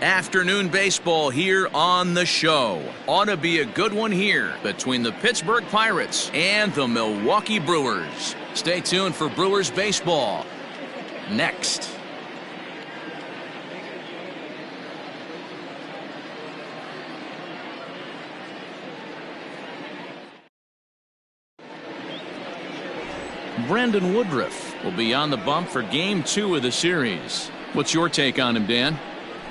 Afternoon baseball here on the show. Ought to be a good one here between the Pittsburgh Pirates and the Milwaukee Brewers. Stay tuned for Brewers baseball next. Brandon Woodruff will be on the bump for Game 2 of the series. What's your take on him, Dan?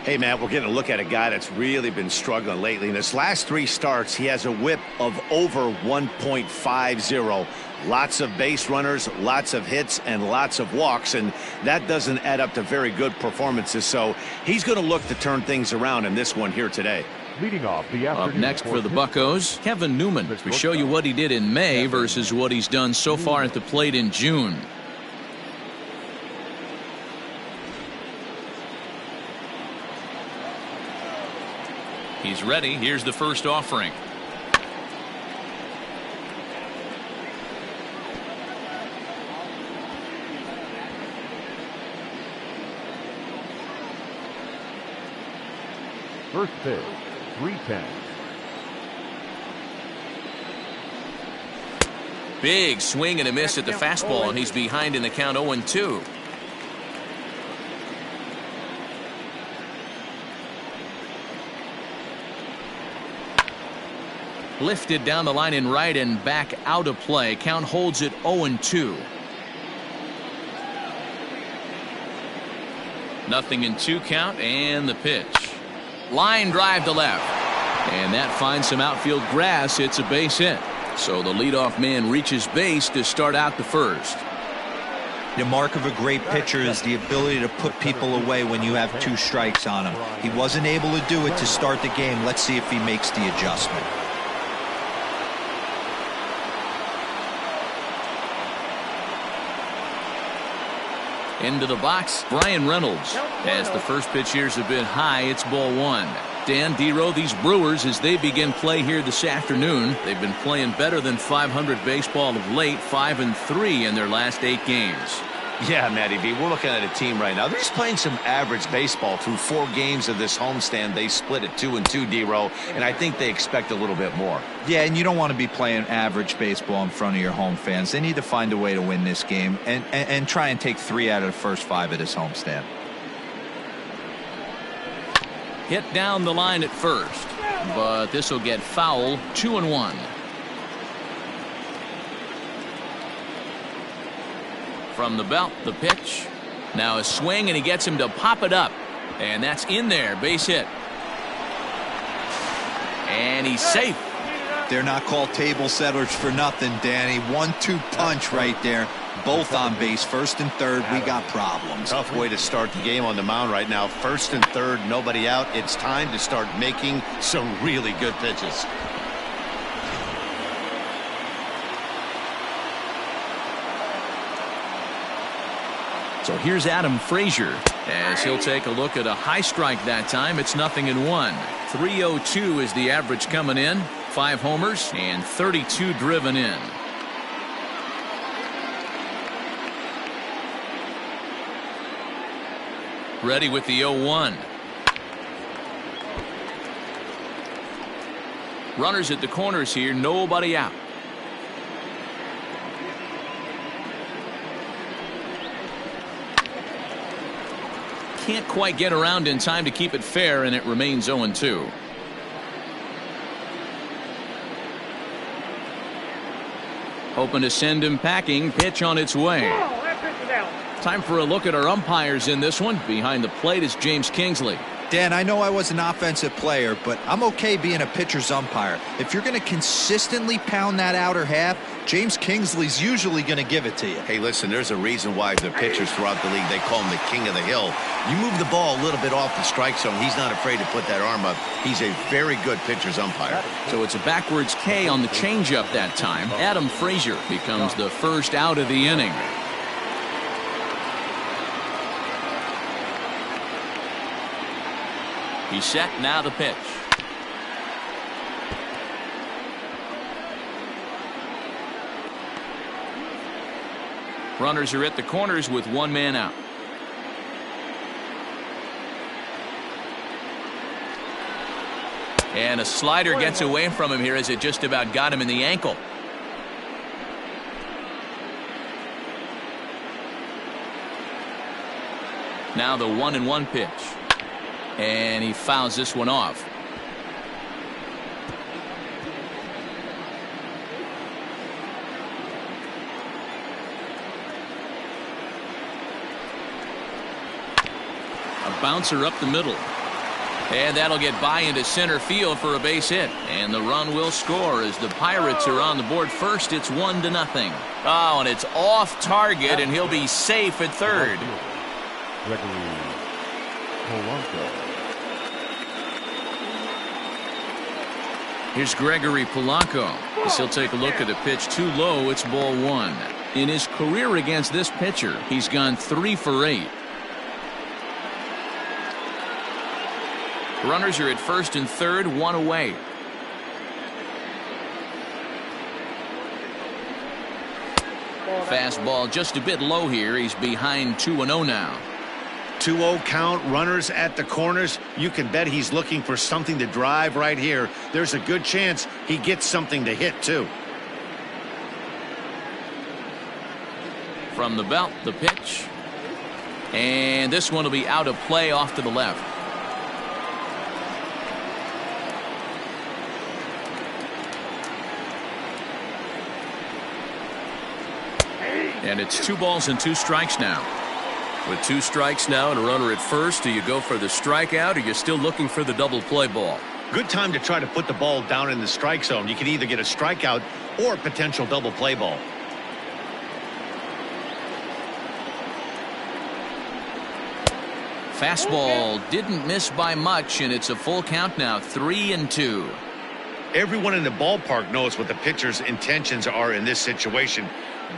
Hey, Matt, we're getting a look at a guy that's really been struggling lately. In his last 3 starts, he has a whip of over 1.50. Lots of base runners, lots of hits, and lots of walks, and that doesn't add up to very good performances. So he's going to look to turn things around in this one here today. Leading off the Up next for the Buccos, Kevin Newman. We show you what he did in May versus what he's done so far at the plate in June. He's ready. Here's the first offering. First pitch, 3-10. Big swing and a miss at the fastball, and he's behind in the count 0-2. Lifted down the line in right and back out of play. Count holds it 0-2. Nothing in 2 count, and the pitch. Line drive to left. And that finds some outfield grass. It's a base hit. So the leadoff man reaches base to start out the first. The mark of a great pitcher is the ability to put people away when you have 2 strikes on him. He wasn't able to do it to start the game. Let's see if he makes the adjustment. Into the box, Brian Reynolds. As the first pitch here's a bit high, it's ball 1. Dan Dero, these Brewers, as they begin play here this afternoon, they've been playing better than 500 baseball of late, 5-3 in their last 8 games. Yeah, Matty B, we're looking at a team right now. They're just playing some average baseball through 4 games of this homestand. They split at 2-2, Dero, and I think they expect a little bit more. Yeah, and you don't want to be playing average baseball in front of your home fans. They need to find a way to win this game and try and take 3 out of the first 5 of this homestand. Hit down the line at first, but this will get foul. 2-1. From the belt, the pitch. Now a swing, and he gets him to pop it up. And that's in there. Base hit. And he's safe. They're not called table setters for nothing, Danny. 1-2 punch right there. Both on base, first and third. We got problems. Tough way to start the game on the mound right now. First and third, nobody out. It's time to start making some really good pitches. So here's Adam Frazier as he'll take a look at a high strike that time. It's 0-1. 302 is the average coming in. 5 homers and 32 driven in. Ready with the 0-1. Runners at the corners here, nobody out. Can't quite get around in time to keep it fair, and it remains 0-2. Hoping to send him packing. Pitch on its way. Time for a look at our umpires in this one. Behind the plate is James Kingsley. Dan, I know I was an offensive player, but I'm okay being a pitcher's umpire. If you're going to consistently pound that outer half, James Kingsley's usually going to give it to you. Hey, listen, there's a reason why the pitchers throughout the league, they call him the king of the hill. You move the ball a little bit off the strike zone, he's not afraid to put that arm up. He's a very good pitcher's umpire. So it's a backwards K on the changeup that time. Adam Frazier becomes the first out of the inning. He's set, now the pitch. Runners are at the corners with 1 man out. And a slider gets away from him here as it just about got him in the ankle. Now the 1-1 pitch. And he fouls this one off. A bouncer up the middle. And that'll get by into center field for a base hit. And the run will score as the Pirates are on the board first. It's 1-0. Oh, and it's off target, and he'll be safe at third. Gregory Polanco. Here's Gregory Polanco. As he'll take a look at the pitch too low. It's ball one. In his career against this pitcher, he's gone 3 for 8. Runners are at first and third, 1 away. Fastball just a bit low here. He's behind 2-0 now. 2-0 count, runners at the corners. You can bet he's looking for something to drive right here. There's a good chance he gets something to hit too. From the belt, the pitch. And this one will be out of play off to the left. And it's 2 balls and 2 strikes now. With 2 strikes now and a runner at first, do you go for the strikeout, or you're still looking for the double play ball? Good time to try to put the ball down in the strike zone. You can either get a strikeout or a potential double play ball. Fastball didn't miss by much, and it's a full count now, 3-2. Everyone in the ballpark knows what the pitcher's intentions are in this situation.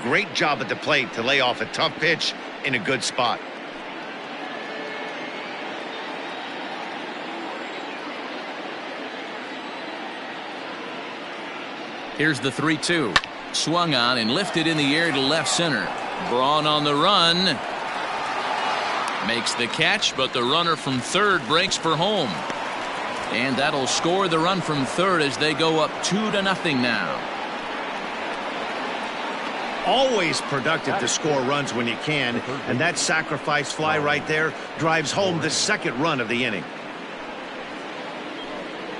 Great job at the plate to lay off a tough pitch in a good spot. Here's the 3-2. Swung on and lifted in the air to left center. Braun on the run. Makes the catch, but the runner from third breaks for home. And that'll score the run from third as they go up 2-0 now. Always productive to score runs when you can, and that sacrifice fly right there drives home the second run of the inning.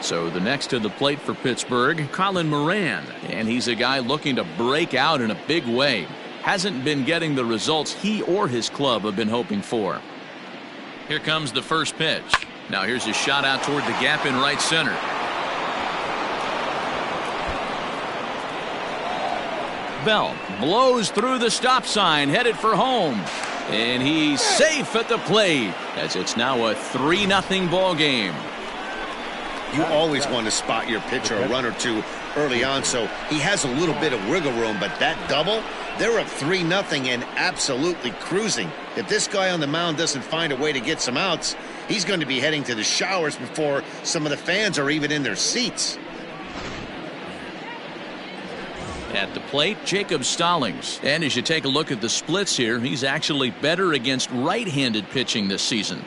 So the next to the plate for Pittsburgh, Colin Moran, and he's a guy looking to break out in a big way. Hasn't been getting the results he or his club have been hoping for. Here comes the first pitch. Now here's a shot out toward the gap in right center. Bell blows through the stop sign, headed for home. And he's safe at the plate as it's now a 3-0 ball game. You always want to spot your pitcher a run or two early on, so he has a little bit of wiggle room, but that double, they're up 3-0 and absolutely cruising. If this guy on the mound doesn't find a way to get some outs, he's going to be heading to the showers before some of the fans are even in their seats. At the plate, Jacob Stallings. And as you take a look at the splits here, he's actually better against right-handed pitching this season.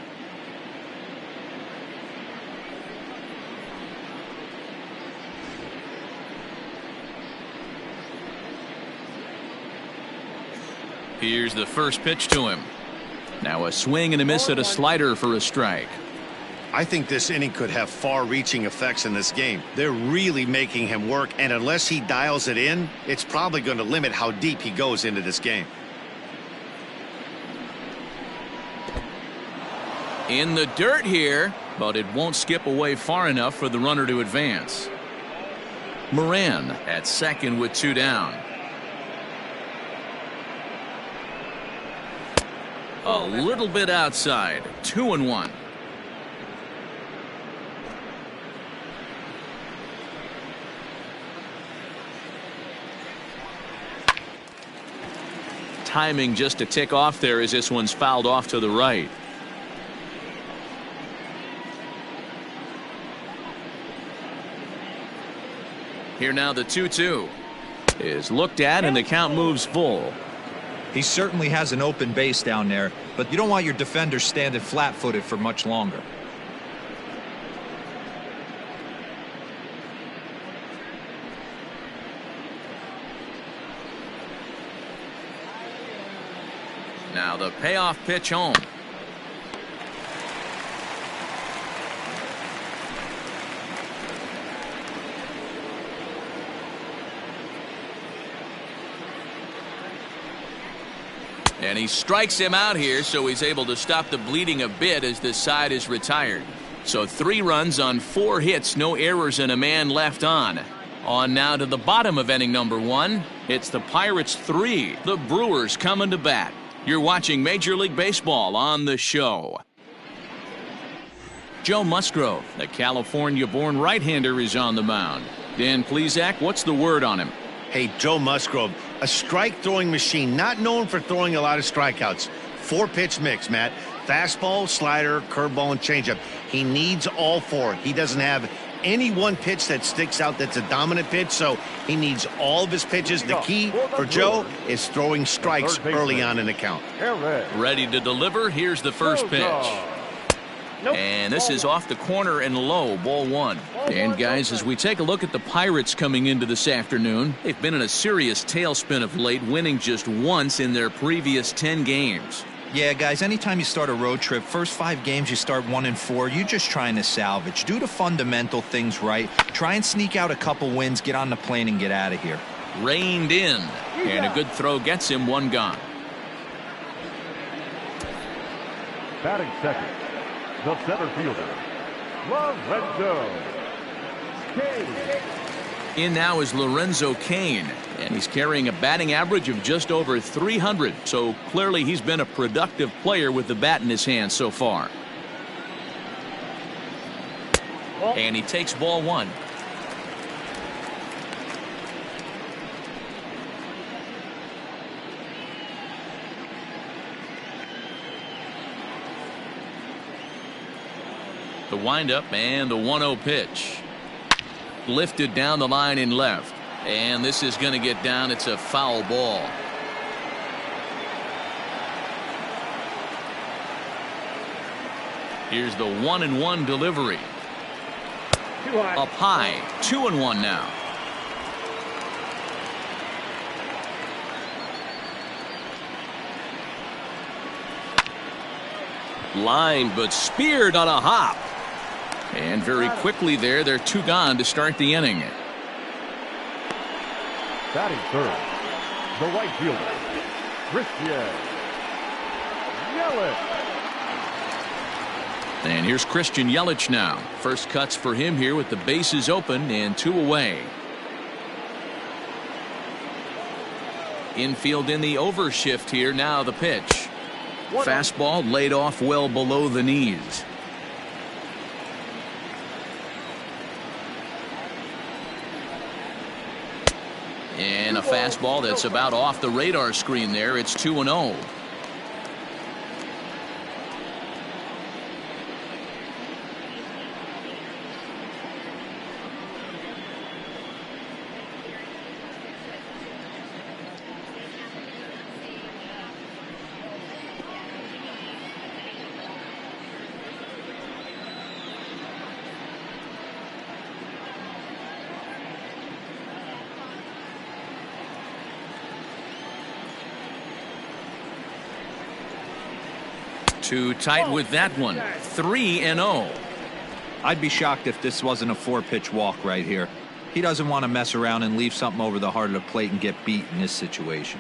Here's the first pitch to him. Now a swing and a miss at a slider for a strike. I think this inning could have far-reaching effects in this game. They're really making him work, and unless he dials it in, it's probably going to limit how deep he goes into this game. In the dirt here, but it won't skip away far enough for the runner to advance. Moran at second with 2 down. A little bit outside. 2-1. Timing just a tick off there as this one's fouled off to the right. Here now the 2-2 is looked at and the count moves full. He certainly has an open base down there, but you don't want your defender standing flat-footed for much longer. Now the payoff pitch home. And he strikes him out here, so he's able to stop the bleeding a bit as this side is retired. So 3 runs on 4 hits, no errors, and a man left on. On now to the bottom of inning number 1. It's the Pirates 3, the Brewers coming to bat. You're watching Major League Baseball on the show. Joe Musgrove, the California-born right-hander, is on the mound. Dan Plesac, what's the word on him? Hey, Joe Musgrove, a strike-throwing machine, not known for throwing a lot of strikeouts. 4-pitch mix, Matt. Fastball, slider, curveball, and changeup. He needs all 4. He doesn't have any one pitch that sticks out that's a dominant pitch, so he needs all of his pitches. The key for Joe is throwing strikes early on in the count. Ready to deliver. Here's the first pitch. And this is off the corner and low, ball 1. And guys, as we take a look at the Pirates coming into this afternoon, they've been in a serious tailspin of late, winning just once in their previous 10 games. Yeah, guys, anytime you start a road trip, first 5 games you start 1-4, you're just trying to salvage. Do the fundamental things right. Try and sneak out a couple wins, get on the plane, and get out of here. Reined in. And a good throw gets him 1 gone. Batting second, the center fielder, Lorenzo Cain. In now is Lorenzo Cain, and he's carrying a batting average of just over 300, so clearly he's been a productive player with the bat in his hand so far. And he takes ball 1. The windup and the 1-0 pitch. Lifted down the line in left. And this is going to get down. It's a foul ball. Here's the 1-1 delivery. Up high. 2-1 now. Line, but speared on a hop. And very quickly there, they're 2 gone to start the inning. Batting third, the right fielder, Christian Yelich. And here's Christian Yelich now. First cuts for him here with the bases open and 2 away. Infield in the overshift here. Now the pitch. Fastball laid off well below the knees. And a fastball that's about off the radar screen there. It's 2-0. Too tight with that one. 3-0. I'd be shocked if this wasn't a 4-pitch walk right here. He doesn't want to mess around and leave something over the heart of the plate and get beat in this situation.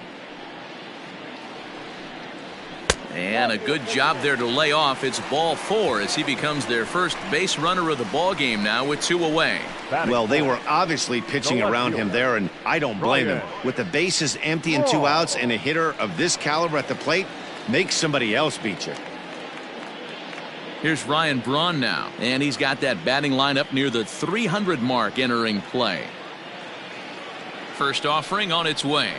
And a good job there to lay off. It's ball 4 as he becomes their first base runner of the ball game now with 2 away. Well, they were obviously pitching around him there, and I don't blame him. With the bases empty and 2 outs and a hitter of this caliber at the plate, make somebody else beat you. Here's Ryan Braun now, and he's got that batting lineup near the 300 mark entering play. First offering on its way.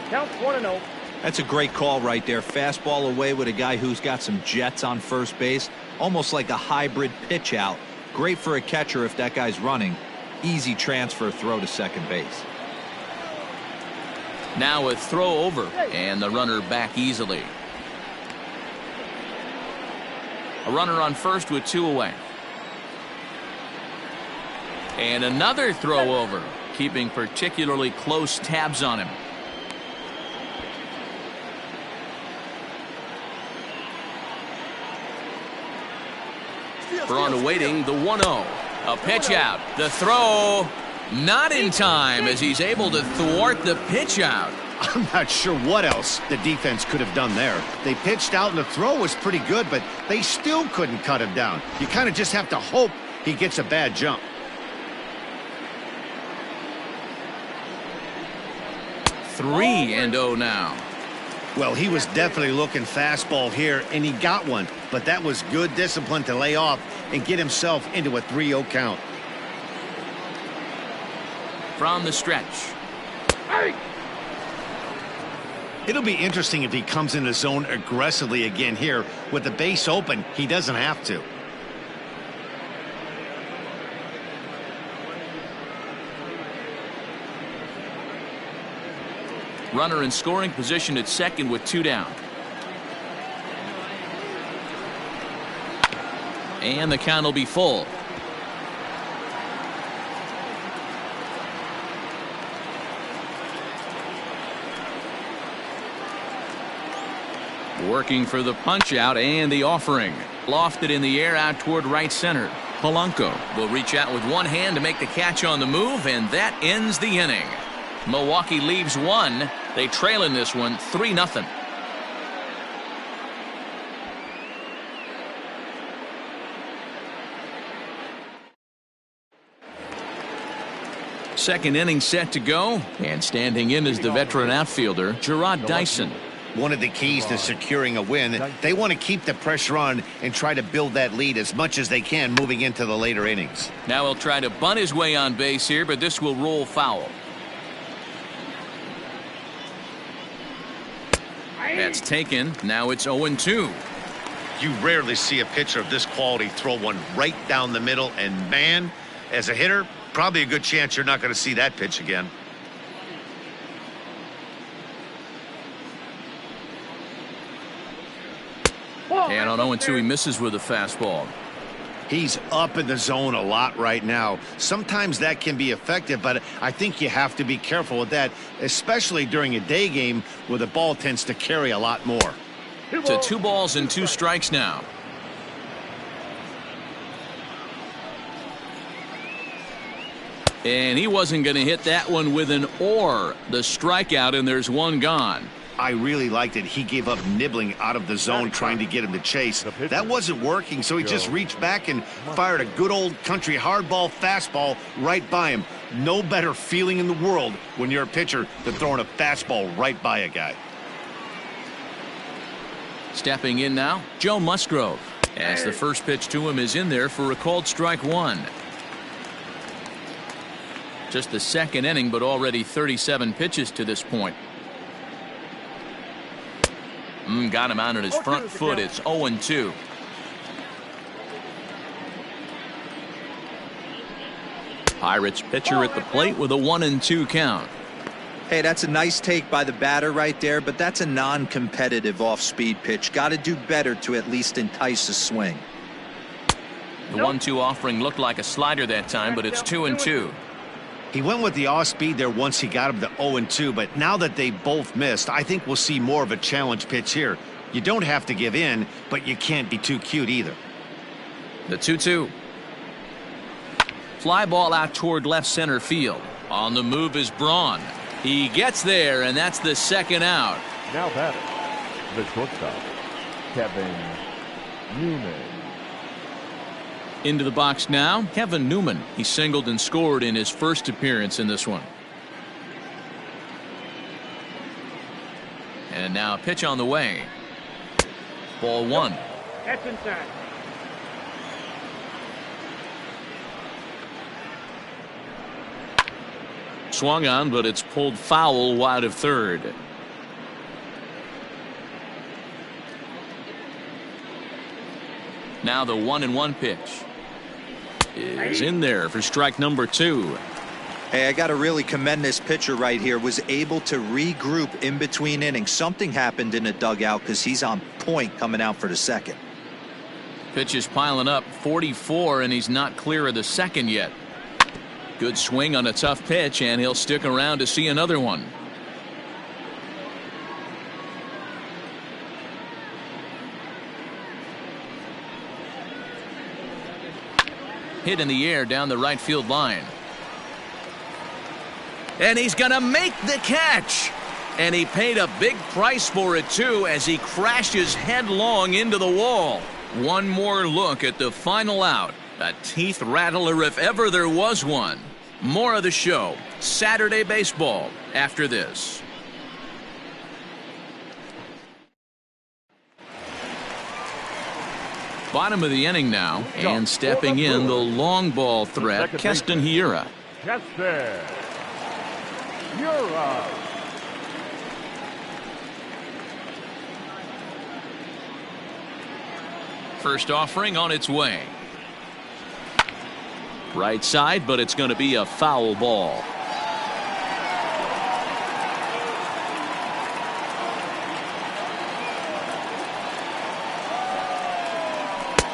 Count 1-0. That's a great call right there. Fastball away with a guy who's got some jets on first base, almost like a hybrid pitch out. Great for a catcher if that guy's running. Easy transfer throw to second base. Now a throw over, and the runner back easily. A runner on first with 2 away. And another throw over, keeping particularly close tabs on him. Braun awaiting the 1-0. A pitch out. The throw not in time as he's able to thwart the pitch out. I'm not sure what else the defense could have done there. They pitched out and the throw was pretty good, but they still couldn't cut him down. You kind of just have to hope he gets a bad jump. 3-0 now. Well, he was definitely looking fastball here, and he got one. But that was good discipline to lay off and get himself into a 3-0 count. From the stretch. It'll be interesting if he comes in the zone aggressively again here. With the base open, he doesn't have to. Runner in scoring position at second with 2 down. And the count will be full. Working for the punch out and the offering. Lofted in the air out toward right center. Polanco will reach out with one hand to make the catch on the move, and that ends the inning. Milwaukee leaves one. They trail in this one 3-0. Second inning set to go, and standing in is the veteran outfielder Gerard Dyson. One of the keys to securing a win, they want to keep the pressure on and try to build that lead as much as they can moving into the later innings. Now he'll try to bunt his way on base here, but this will roll foul. That's taken. Now it's 0-2. You rarely see a pitcher of this quality throw one right down the middle, and man, as a hitter, probably a good chance you're not going to see that pitch again. And on 0-2, he misses with a fastball. He's up in the zone a lot right now. Sometimes that can be effective, but I think you have to be careful with that, especially during a day game where the ball tends to carry a lot more. To 2 balls and 2 strikes now. And he wasn't going to hit that one with an or. The strikeout, and there's one gone. I really liked it. He gave up nibbling out of the zone trying to get him to chase. That wasn't working, so he just reached back and fired a good old country hardball fastball right by him. No better feeling in the world when you're a pitcher than throwing a fastball right by a guy. Stepping in now, Joe Musgrove, as the first pitch to him is in there for a called strike 1. Just the second inning, but already 37 pitches to this point. Got him out on his front foot. It's 0-2. Pirates pitcher at the plate with a 1-2 count. Hey, that's a nice take by the batter right there, but that's a non-competitive off-speed pitch. Got to do better to at least entice a swing. The 1-2 offering looked like a slider that time, but it's 2-2. He went with the off speed there once he got him to 0-2, but now that they both missed, I think we'll see more of a challenge pitch here. You don't have to give in, but you can't be too cute either. The 2-2. Fly ball out toward left center field. On the move is Braun. He gets there, and that's the second out. Now batting, the shortstop, Kevin Newman. Into the box now, Kevin Newman. He singled and scored in his first appearance in this one. And now a pitch on the way. Ball 1. That's inside. Swung on, but it's pulled foul wide of third. Now the 1-1 pitch is in there for strike number 2. Hey, I got to really commend this pitcher right here. Was able to regroup in between innings. Something happened in the dugout because he's on point coming out for the second. Pitch is piling up, 44, and he's not clear of the second yet. Good swing on a tough pitch, and he'll stick around to see another one. Hit in the air down the right field line. And he's going to make the catch. And he paid a big price for it, too, as he crashes headlong into the wall. One more look at the final out. A teeth rattler if ever there was one. More of the show, Saturday Baseball, after this. Bottom of the inning now, and stepping in the long ball threat, Keston Hiura. Keston Hiura. First offering on its way. Right side, but it's going to be a foul ball.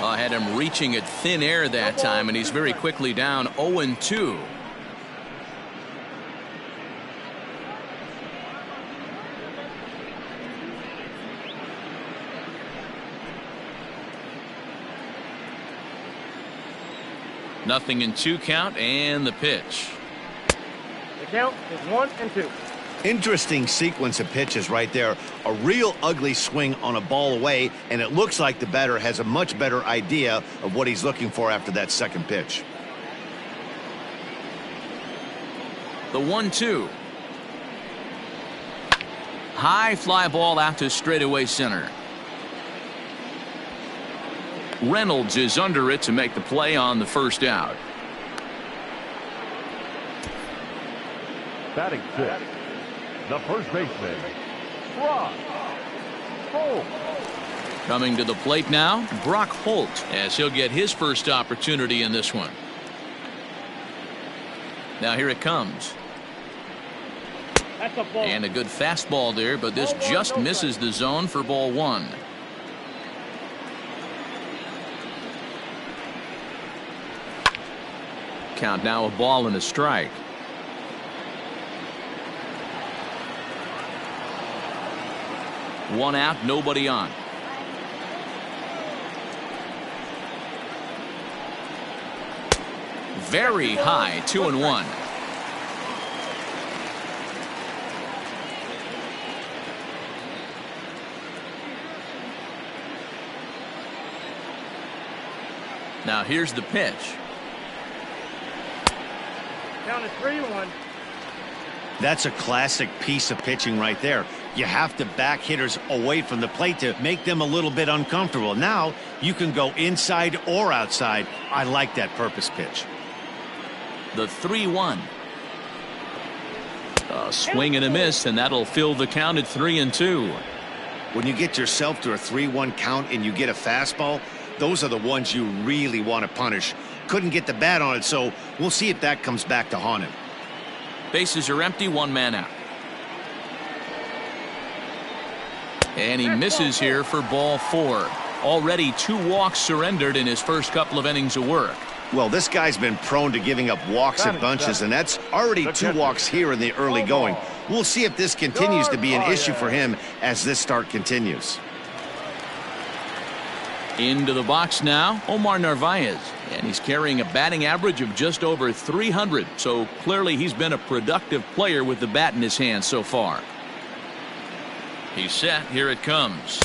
I had him reaching at thin air that time, and he's very quickly down 0-2. Nothing in 2 count, and the pitch. The count is 1-2. Interesting sequence of pitches right there. A real ugly swing on a ball away, and it looks like the batter has a much better idea of what he's looking for after that second pitch. The 1-2. High fly ball out to straightaway center. Reynolds is under it to make the play on the first out. Batting 6, the first baseman, Brock Holt. Coming to the plate now, Brock Holt, as he'll get his first opportunity in this one. Now here it comes. That's a ball. And a good fastball there, but this just misses the zone for ball 1. Count now a ball and a strike. One out, nobody on. Very high, 2-1. Now here's the pitch. Count is 3-1. That's a classic piece of pitching right there. You have to back hitters away from the plate to make them a little bit uncomfortable. Now you can go inside or outside. I like that purpose pitch. The 3-1. A swing and a miss, and that'll fill the count at 3-2. When you get yourself to a 3-1 count and you get a fastball, those are the ones you really want to punish. Couldn't get the bat on it, so we'll see if that comes back to haunt him. Bases are empty, 1 man out. And he misses here for ball 4. Already 2 walks surrendered in his first couple of innings of work. Well, this guy's been prone to giving up walks in bunches, and that's already 2 walks here in the early going. We'll see if this continues to be an issue for him as this start continues. Into the box now, Omar Narvaez, and he's carrying a batting average of just over 300, so clearly he's been a productive player with the bat in his hand so far. He's set, here it comes.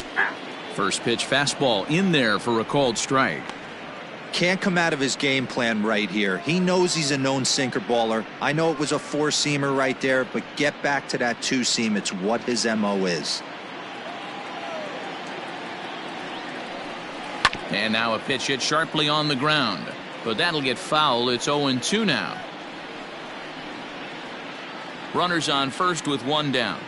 First pitch fastball in there for a called strike. Can't come out of his game plan right here. He knows he's a known sinker baller. I know it was a 4-seamer right there, but get back to that 2-seam. It's what his MO is. And now a pitch hit sharply on the ground, but that'll get foul. It's 0-2 now. Runners on first with 1 down.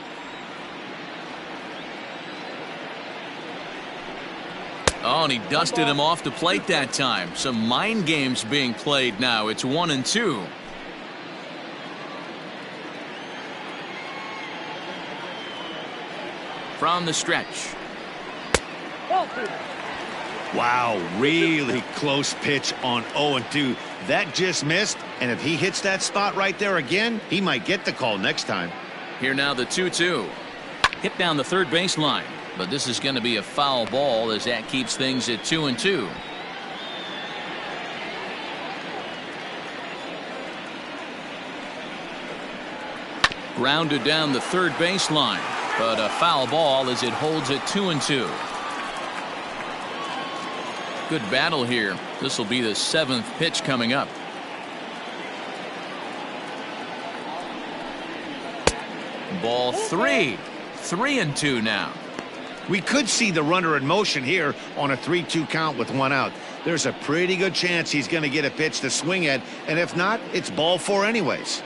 Oh, and he dusted him off the plate that time. Some mind games being played now. It's 1-2. From the stretch. Wow, really close pitch on 0-2. That just missed, and if he hits that spot right there again, he might get the call next time. Here now the 2-2. Hit down the third baseline, but this is going to be a foul ball as that keeps things at 2-2. Grounded down the third baseline, but a foul ball as it holds it 2-2. Good battle here. This will be the 7th pitch coming up. Ball 3. 3-2 now. We could see the runner in motion here on a 3-2 count with 1 out. There's a pretty good chance he's going to get a pitch to swing at, and if not, it's ball 4 anyways.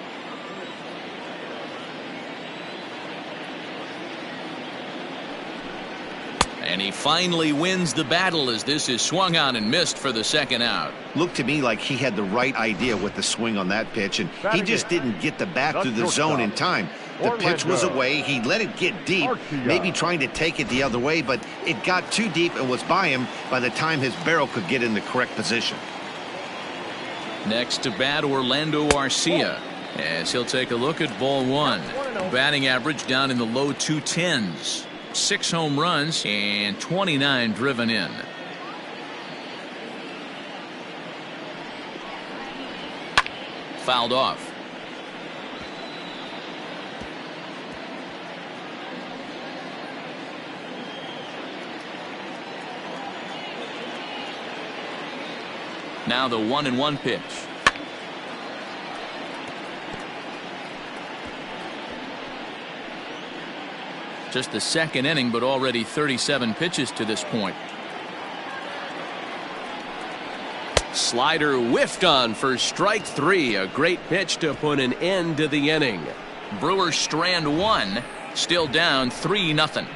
And he finally wins the battle as this is swung on and missed for the 2nd out. Looked to me like he had the right idea with the swing on that pitch, and he just didn't get the bat through the zone in time. The pitch was away. He let it get deep, maybe trying to take it the other way, but it got too deep and was by him by the time his barrel could get in the correct position. Next to bat, Orlando Arcia, as he'll take a look at ball 1. Batting average down in the low 210s. 6 home runs and 29 driven in. Fouled off. Now the 1-1 pitch. Just the 2nd inning, but already 37 pitches to this point. Slider whiffed on for strike 3. A great pitch to put an end to the inning. Brewers strand 1, still down 3-0.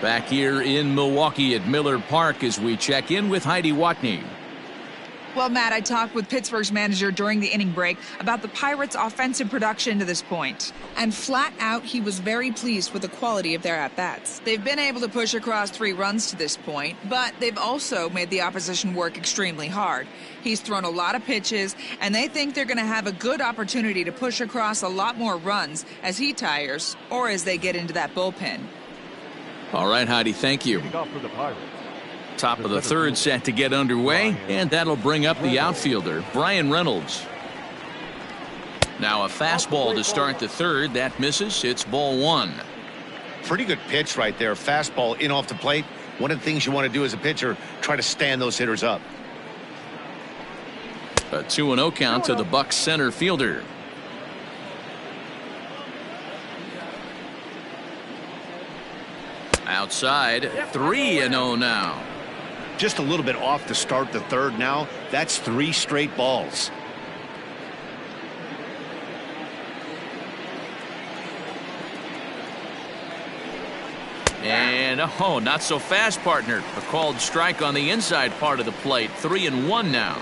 Back here in Milwaukee at Miller Park as we check in with Heidi Watney. Well, Matt, I talked with Pittsburgh's manager during the inning break about the Pirates' offensive production to this point. And flat out, he was very pleased with the quality of their at-bats. They've been able to push across 3 runs to this point, but they've also made the opposition work extremely hard. He's thrown a lot of pitches, and they think they're going to have a good opportunity to push across a lot more runs as he tires or as they get into that bullpen. All right, Heidi, thank you. Top of the 3rd set to get underway, and that'll bring up the outfielder, Bryan Reynolds. Now a fastball to start the 3rd. That misses. It's ball 1. Pretty good pitch right there. Fastball in off the plate. One of the things you want to do as a pitcher, try to stand those hitters up. A 2-0 count to the Bucs center fielder. Outside, 3-0 now. Just a little bit off to start the 3rd now. That's 3 straight balls. And oh, not so fast, partner. A called strike on the inside part of the plate. 3-1 now.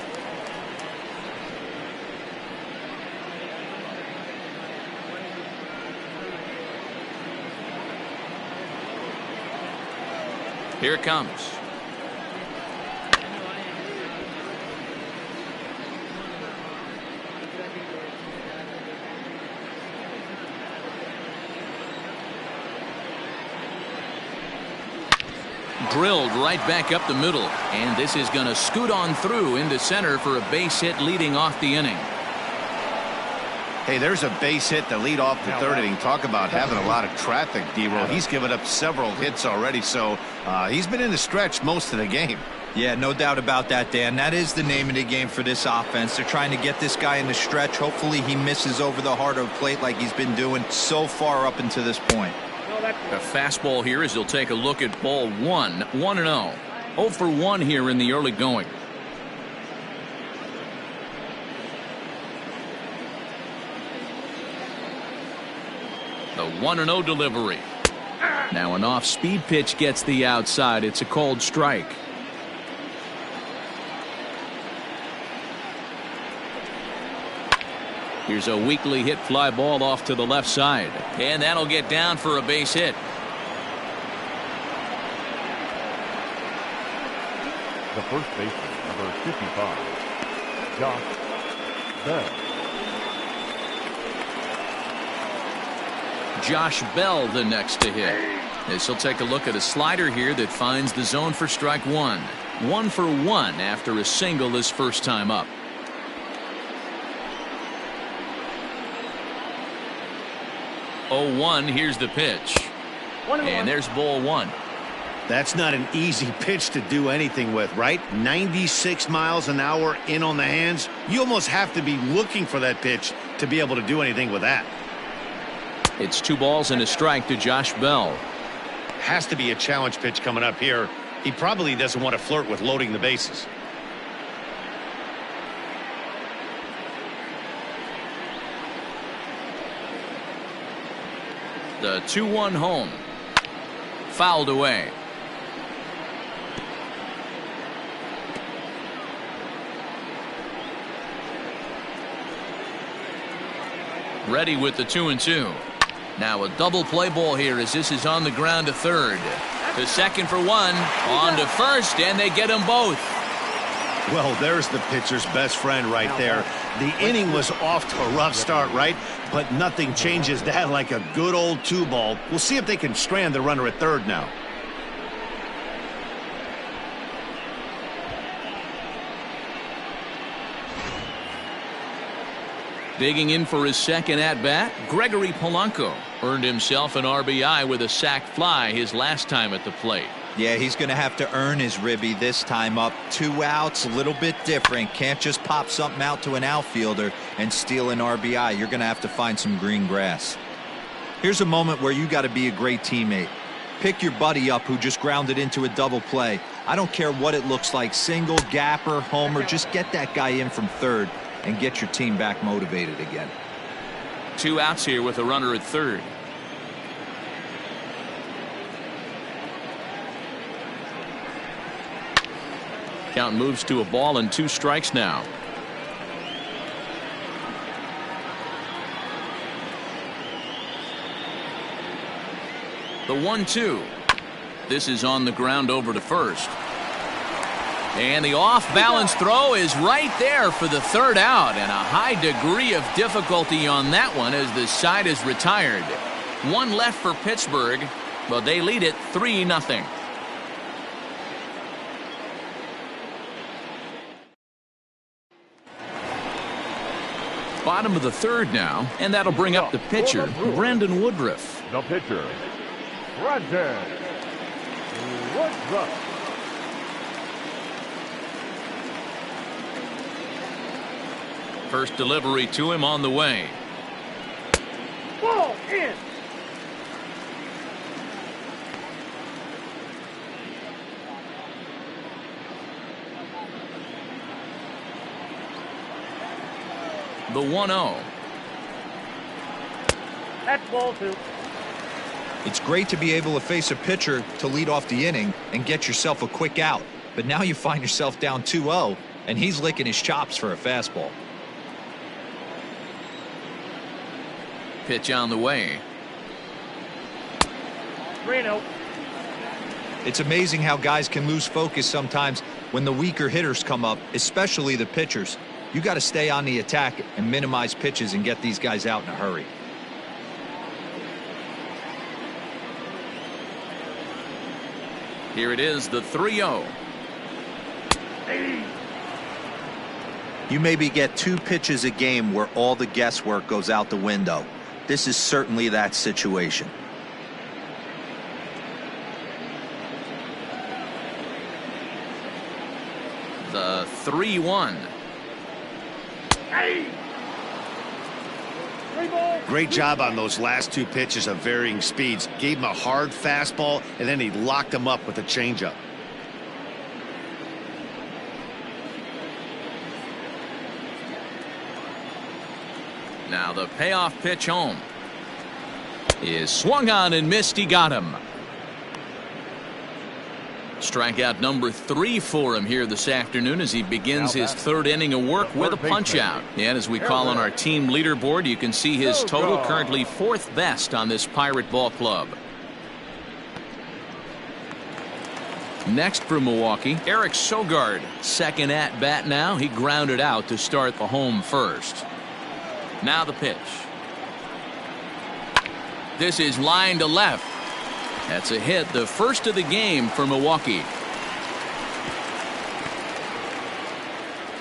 Here it comes. Drilled right back up the middle, and this is going to scoot on through into center for a base hit leading off the inning. Hey, there's a base hit to lead off the 3rd inning. Talk about having a lot of traffic, D-Roll. He's given up several hits already, so he's been in the stretch most of the game. Yeah, no doubt about that, Dan. That is the name of the game for this offense. They're trying to get this guy in the stretch. Hopefully he misses over the heart of the plate like he's been doing so far up until this point. A fastball here as he'll take a look at ball 1. 1-0. 0 for 1 here in the early going. The 1-0 delivery. Now an off-speed pitch gets the outside. It's a called strike. Here's a weakly hit fly ball off to the left side, and that'll get down for a base hit. The first baseman, number 55, Josh Bell. Josh Bell the next to hit. As he'll take a look at a slider here that finds the zone for strike one. 1 for 1 after a single his first time up. Oh, 1. Here's the pitch. And there's ball one. That's not an easy pitch to do anything with, right? 96 miles an hour in on the hands. You almost have to be looking for that pitch to be able to do anything with that. It's 2 balls and a strike to Josh Bell. Has to be a challenge pitch coming up here. He probably doesn't want to flirt with loading the bases. The 2-1 home. Fouled away. Ready with the 2-2. Now a double play ball here as this is on the ground to third. To second for 1. On to first, and they get them both. Well, there's the pitcher's best friend right there. The inning was off to a rough start, right? But nothing changes that like a good old 2-ball. We'll see if they can strand the runner at third now. Digging in for his second at-bat, Gregory Polanco earned himself an RBI with a sac fly his last time at the plate. Yeah, he's going to have to earn his ribby this time up. 2 outs, a little bit different. Can't just pop something out to an outfielder and steal an RBI. You're going to have to find some green grass. Here's a moment where you got to be a great teammate. Pick your buddy up who just grounded into a double play. I don't care what it looks like, single, gapper, homer, just get that guy in from third and get your team back motivated again. 2 outs here with a runner at third. Count moves to a ball and 2 strikes now. The 1-2. This is on the ground over to first. And the off-balance throw is right there for the third out, and a high degree of difficulty on that one as the side is retired. 1 left for Pittsburgh, but they lead it 3-0. Bottom of the third now, and that'll bring up the pitcher, Brandon Woodruff. The pitcher, Brandon Woodruff. First delivery to him on the way. Ball in. The 1-0. That's ball 2. It's great to be able to face a pitcher to lead off the inning and get yourself a quick out. But now you find yourself down 2-0, and he's licking his chops for a fastball. Pitch on the way. 3-0. It's amazing how guys can lose focus sometimes when the weaker hitters come up, especially the pitchers. You got to stay on the attack and minimize pitches and get these guys out in a hurry. Here it is, the 3-0. You maybe get 2 pitches a game where all the guesswork goes out the window. This is certainly that situation. The 3-1. Great job on those last 2 pitches of varying speeds. Gave him a hard fastball, and then he locked him up with a changeup. Now the payoff pitch home is swung on and missed. He got him. Strikeout number 3 for him here this afternoon as he begins his 3rd inning of work with a punch out. And as we call on our team leaderboard, you can see his total, currently 4th best on this Pirate ball club. Next for Milwaukee, Eric Sogard, 2nd at bat now. He grounded out to start the home first. Now the pitch. This is line to left. That's a hit, the first of the game for Milwaukee.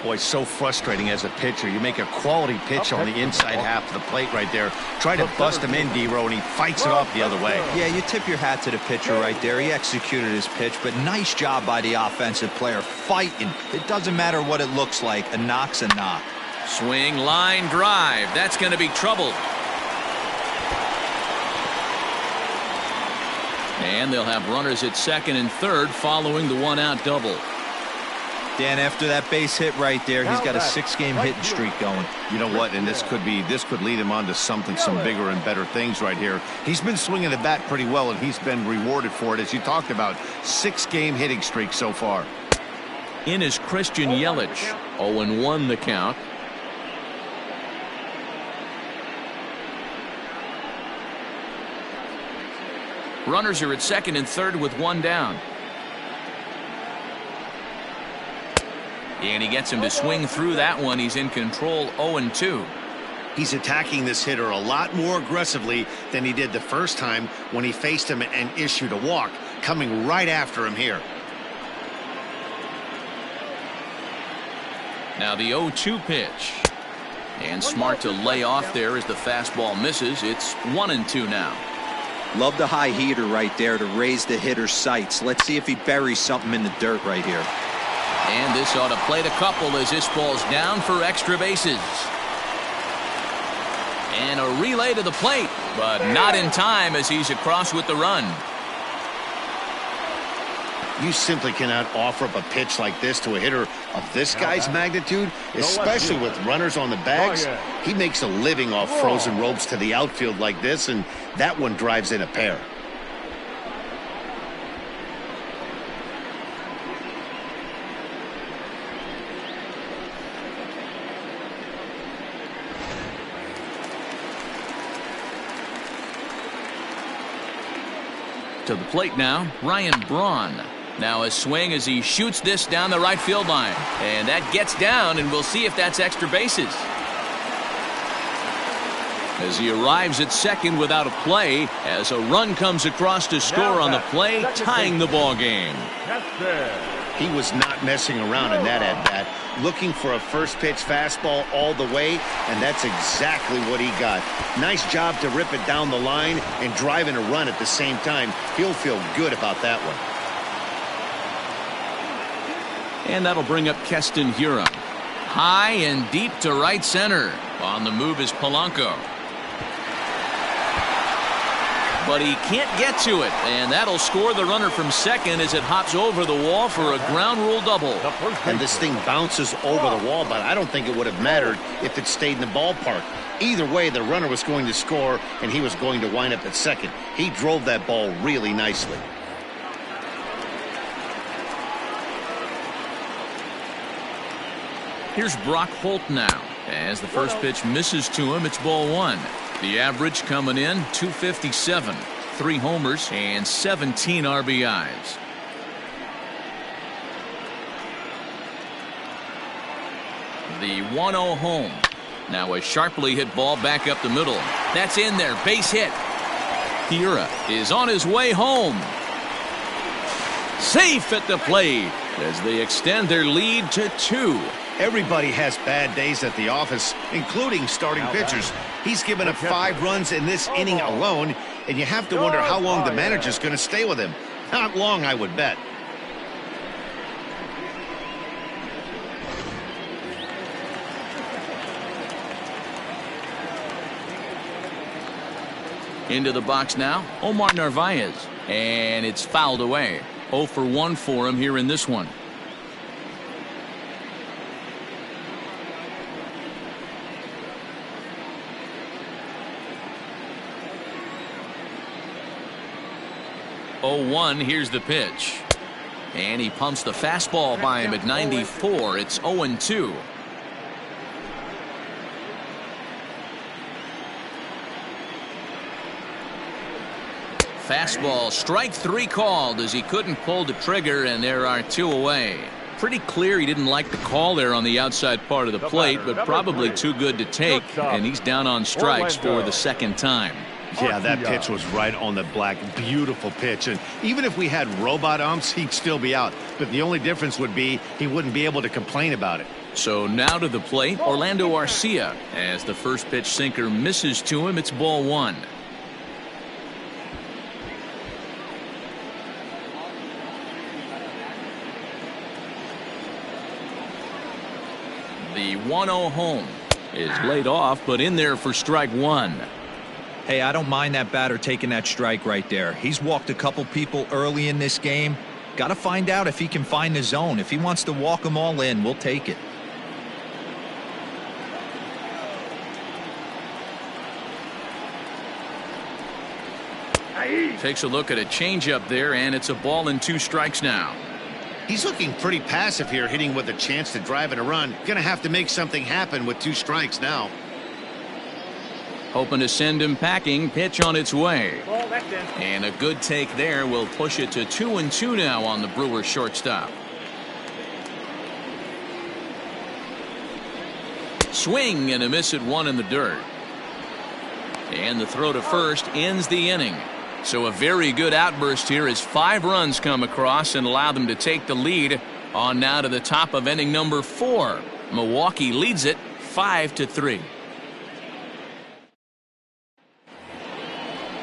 Boy, so frustrating as a pitcher. You make a quality pitch on the inside half of the plate right there. Try to bust him in, D-Row, and he fights it off the other way. Yeah, you tip your hat to the pitcher right there. He executed his pitch, but nice job by the offensive player fighting. It doesn't matter what it looks like. A knock's a knock. Swing, line, drive. That's going to be trouble. And they'll have runners at second and third following the one-out double. Dan, after that base hit right there, he's got a 6-game hitting streak going. You know what? And this could lead him on to some bigger and better things right here. He's been swinging the bat pretty well, and he's been rewarded for it, as you talked about. 6-game hitting streak so far. In is Christian Yelich. 0-1 the count. Runners are at second and third with one down. And he gets him to swing through that one. He's in control, 0-2. He's attacking this hitter a lot more aggressively than he did the first time when he faced him and issued a walk, coming right after him here. Now the 0-2 pitch. And smart to lay off there as the fastball misses. It's 1-2 now. Love the high heater right there to raise the hitter's sights. Let's see if he buries something in the dirt right here. And this ought to plate a couple as this ball's down for extra bases. And a relay to the plate, but not in time as he's across with the run. You simply cannot offer up a pitch like this to a hitter of this guy's magnitude, especially with runners on the bags. He makes a living off frozen ropes to the outfield like this, and that one drives in a pair. To the plate now, Ryan Braun. Now a swing as he shoots this down the right field line. And that gets down, and we'll see if that's extra bases. As he arrives at second without a play, as a run comes across to score on the play, tying the ball game. He was not messing around in that at-bat, looking for a first-pitch fastball all the way, and that's exactly what he got. Nice job to rip it down the line and drive in a run at the same time. He'll feel good about that one. And that'll bring up Keston Hiura. High and deep to right center. On the move is Polanco. But he can't get to it, and that'll score the runner from second as it hops over the wall for a ground rule double. And this thing bounces over the wall, but I don't think it would have mattered if it stayed in the ballpark. Either way, the runner was going to score, and he was going to wind up at second. He drove that ball really nicely. Here's Brock Holt now. As the first pitch misses to him, it's ball one. The average coming in 257, 3 homers and 17 RBIs. The 1-0 home. Now a sharply hit ball back up the middle. That's in there, base hit. Hiura is on his way home. Safe at the plate as they extend their lead to 2. Everybody has bad days at the office, including starting pitchers. He's given up 5 runs in this inning alone, and you have to wonder how long the manager's going to stay with him. Not long, I would bet. Into the box now, Omar Narvaez. And it's fouled away. 0 for 1 for him here in this one. Here's the pitch. And he pumps the fastball by him at 94. It's 0-2. Fastball, strike 3 called as he couldn't pull the trigger, and there are 2 away. Pretty clear he didn't like the call there on the outside part of the plate, but probably too good to take, and he's down on strikes for the second time. Yeah, that pitch was right on the black. Beautiful pitch. And even if we had robot umps, he'd still be out. But the only difference would be he wouldn't be able to complain about it. So now to the plate, Orlando Arcia. As the first pitch sinker misses to him, it's ball one. The 1-0 home is laid off, but in there for strike one. Hey, I don't mind that batter taking that strike right there. He's walked a couple people early in this game. Got to find out if he can find the zone. If he wants to walk them all in, we'll take it. Takes a look at a changeup there, and it's a ball and 2 strikes now. He's looking pretty passive here, hitting with a chance to drive in a run. Gonna have to make something happen with 2 strikes now. Hoping to send him packing. Pitch on its way. Ball, that's in. And a good take there will push it to 2-2 now on the Brewers shortstop. Swing and a miss at 1 in the dirt. And the throw to first ends the inning. So a very good outburst here as 5 runs come across and allow them to take the lead on now to the top of inning number 4. Milwaukee leads it 5-3.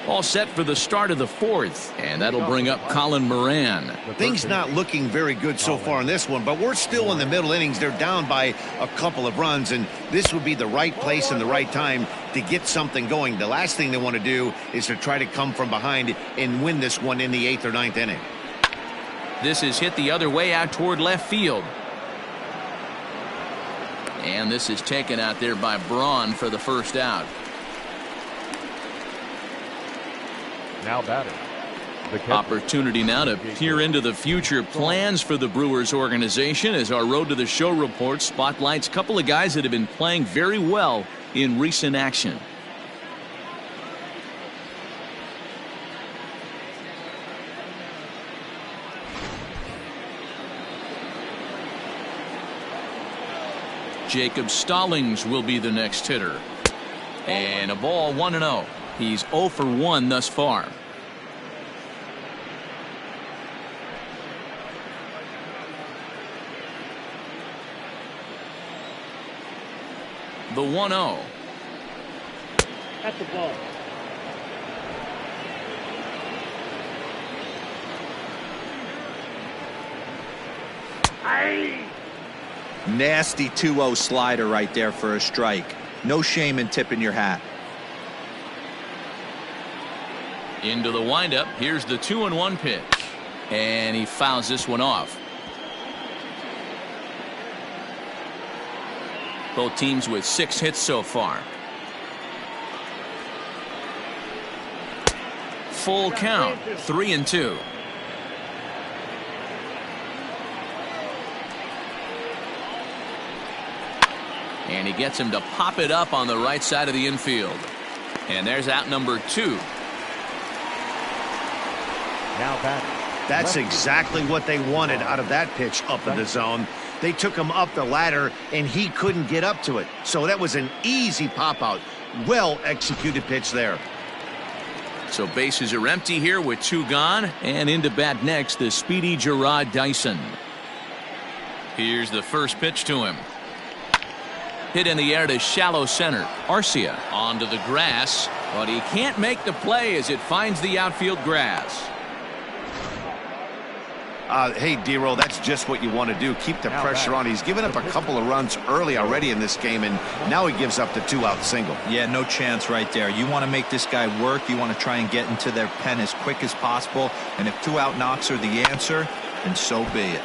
All set for the start of the 4th, and that'll bring up Colin Moran. Things not looking very good so far in this one, but we're still in the middle innings. They're down by a couple of runs, and this would be the right place and the right time to get something going. The last thing they want to do is to try to come from behind and win this one in the 8th or 9th inning. This is hit the other way out toward left field. And this is taken out there by Braun for the first out. Now batting. The catcher. Opportunity now to peer into the future plans for the Brewers organization as our Road to the Show report spotlights a couple of guys that have been playing very well in recent action. Jacob Stallings will be the next hitter. And a ball 1-0. He's 0 for 1 thus far. The 1-0. That's the ball. Nasty 2-0 slider right there for a strike. No shame in tipping your hat. Into the windup. Here's the 2-1 pitch. And he fouls this one off. Both teams with 6 hits so far. Full count. 3-2. And he gets him to pop it up on the right side of the infield. And there's out number 2. Now batting. That's exactly what they wanted out of that pitch up in the zone. They took him up the ladder, and he couldn't get up to it. So that was an easy pop-out. Well-executed pitch there. So bases are empty here with 2 gone. And into bat next, the speedy Gerard Dyson. Here's the first pitch to him. Hit in the air to shallow center. Arcia onto the grass, but he can't make the play as it finds the outfield grass. Hey, D-Roll, that's just what you want to do. Keep the pressure on. He's given up a couple of runs early already in this game, and now he gives up the 2-out single. Yeah, no chance right there. You want to make this guy work. You want to try and get into their pen as quick as possible. And if 2-out knocks are the answer, then so be it.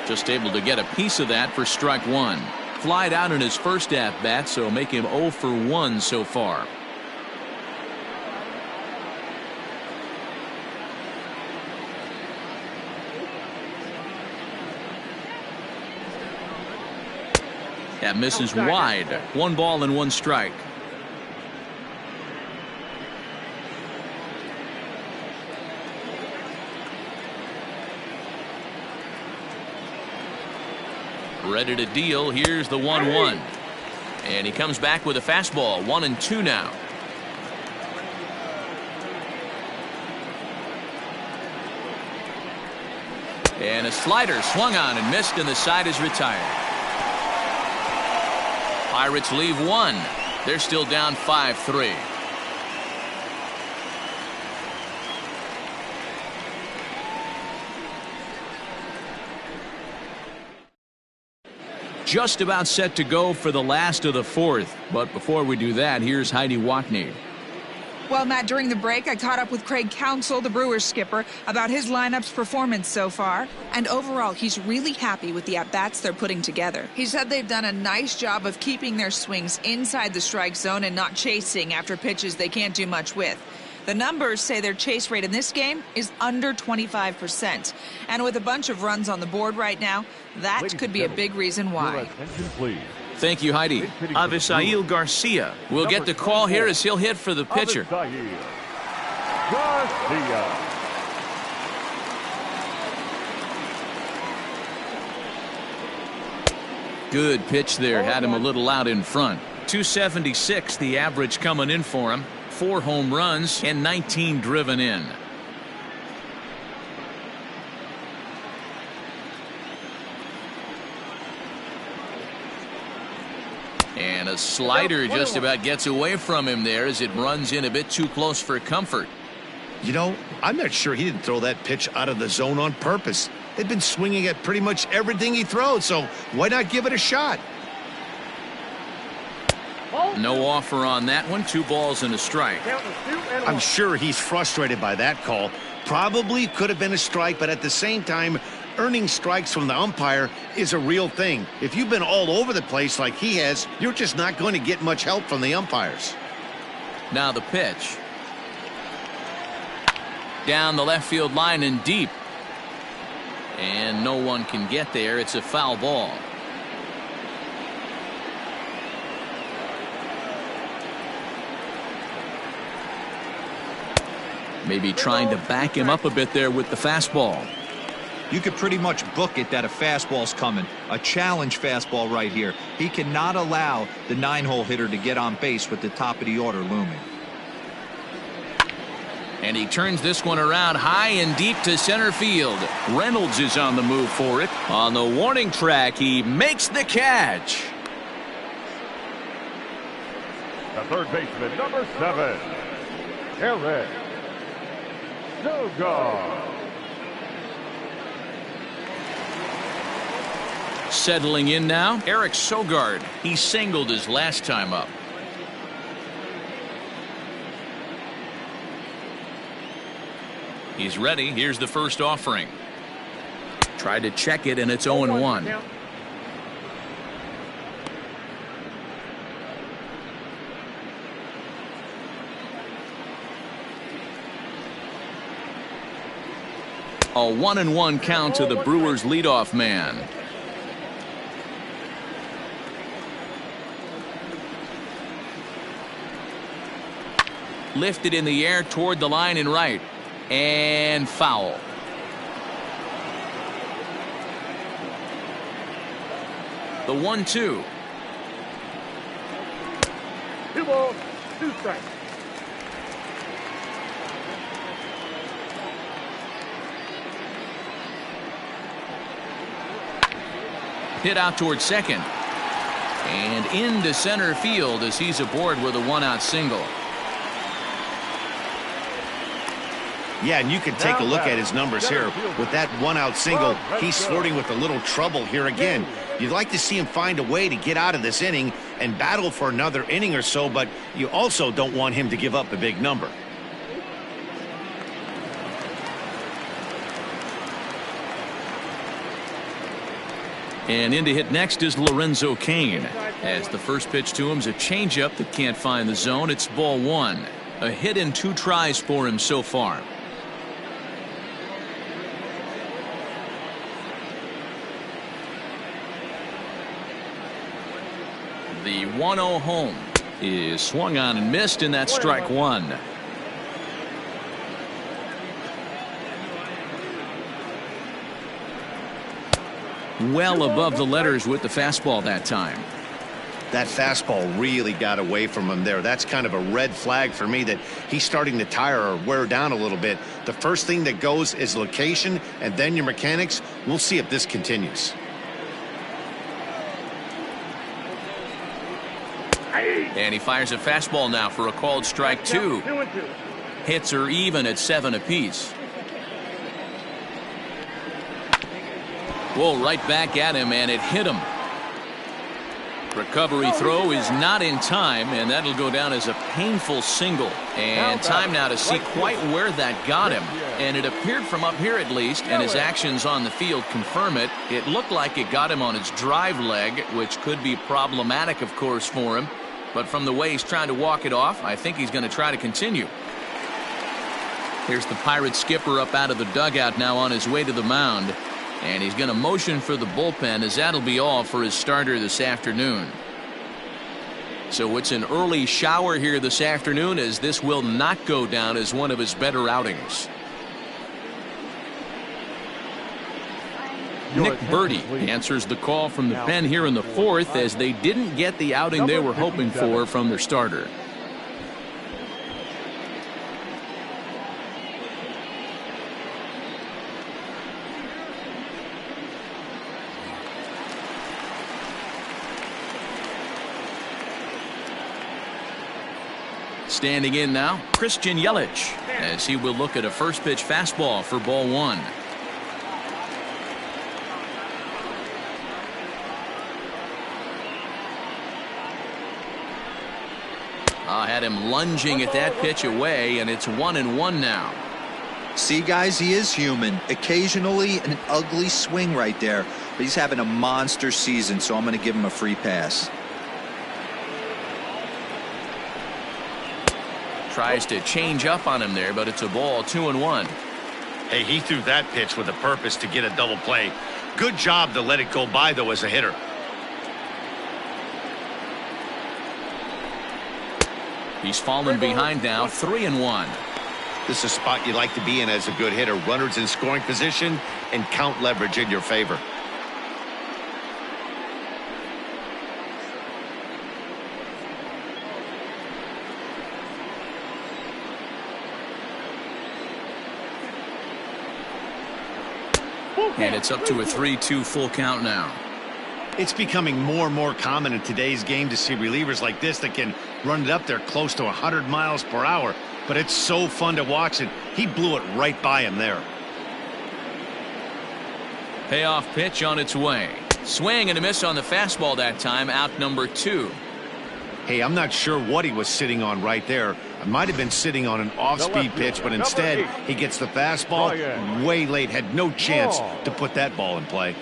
Just able to get a piece of that for strike 1. Flied out in his first at-bat, so make him 0 for 1 so far. That misses wide. 1 ball and 1 strike. Ready to deal. Here's the 1-1. And he comes back with a fastball. 1-2 now. And a slider swung on and missed, and the side is retired. Pirates leave one. They're still down 5-3. Just about set to go for the last of the fourth. But before we do that, here's Heidi Watney. Well, Matt, during the break, I caught up with Craig Counsell, the Brewers skipper, about his lineup's performance so far. And overall, he's really happy with the at-bats they're putting together. He said they've done a nice job of keeping their swings inside the strike zone and not chasing after pitches they can't do much with. The numbers say their chase rate in this game is under 25%. And with a bunch of runs on the board right now, that could be a big reason why. Thank you, Heidi. Avisail Garcia We'll get the call here as he'll hit for the pitcher. Garcia. Good pitch there. Had him a little out in front. 276 the average coming in for him. 4 home runs and 19 driven in. And a slider just about gets away from him there as it runs in a bit too close for comfort. You know, I'm not sure he didn't throw that pitch out of the zone on purpose. They've been swinging at pretty much everything he throws, so why not give it a shot? No offer on that one. 2 balls and a strike. I'm sure he's frustrated by that call. Probably could have been a strike, but at the same time, earning strikes from the umpire is a real thing. If you've been all over the place like he has, you're just not going to get much help from the umpires. Now the pitch. Down the left field line and deep. And no one can get there. It's a foul ball. Maybe trying to back him up a bit there with the fastball. You could pretty much book it that a fastball's coming. A challenge fastball right here. He cannot allow the 9-hole hitter to get on base with the top of the order looming. And he turns this one around high and deep to center field. Reynolds is on the move for it. On the warning track, he makes the catch. The third baseman, number 7, Eric Sogard. Settling in now, Eric Sogard. He singled his last time up. He's ready. Here's the first offering. Tried to check it, and it's 0-1. A 1-1 count to the Brewers leadoff man. Lifted in the air toward the line and right. And foul. The 1-2. 2 balls, 2 strikes. Hit out toward second. And into center field as he's aboard with a 1-out single. Yeah, and you can take a look at his numbers here. With that 1-out single, he's flirting with a little trouble here again. You'd like to see him find a way to get out of this inning and battle for another inning or so, but you also don't want him to give up a big number. And in to hit next is Lorenzo Cain. As the first pitch to him is a changeup that can't find the zone. It's ball 1. A hit in 2 tries for him so far. The 1-0 home is swung on and missed, and that's strike 1. Well above the letters with the fastball that time. That fastball really got away from him there. That's kind of a red flag for me that he's starting to tire or wear down a little bit. The first thing that goes is location, and then your mechanics. We'll see if this continues. And he fires a fastball now for a called strike 2. 2-2. Hits are even at 7 apiece. Whoa, right back at him, and it hit him. Recovery throw is not in time, and that'll go down as a painful single. And time now to see quite where that got him. And it appeared from up here at least, and his actions on the field confirm it. It looked like it got him on his drive leg, which could be problematic, of course, for him. But from the way he's trying to walk it off, I think he's going to try to continue. Here's the Pirates skipper up out of the dugout now on his way to the mound. And he's going to motion for the bullpen, as that'll be all for his starter this afternoon. So it's an early shower here this afternoon, as this will not go down as one of his better outings. Nick Birdie answers the call from the pen here in the 4th, as they didn't get the outing they were hoping for from their starter. Standing in now, Christian Yelich, as he will look at a first pitch fastball for ball 1. Had him lunging at that pitch away, and it's 1-1 now. See, guys, he is human. Occasionally an ugly swing right there, but he's having a monster season, so I'm going to give him a free pass. Tries to change up on him there, but it's a ball. 2-1. Hey, he threw that pitch with a purpose to get a double play. Good job to let it go by, though, as a hitter. He's fallen behind now. 3-1. This is a spot you like to be in as a good hitter. Runners in scoring position and count leverage in your favor. And it's up to a 3-2 full count now. It's becoming more and more common in today's game to see relievers like this that can run it up there close to 100 miles per hour. But it's so fun to watch it. He blew it right by him there. Payoff pitch on its way. Swing and a miss on the fastball that time. Out number 2. Hey, I'm not sure what he was sitting on right there. It might have been sitting on an off-speed pitch, but instead he gets the fastball way late. Had no chance to put that ball in play.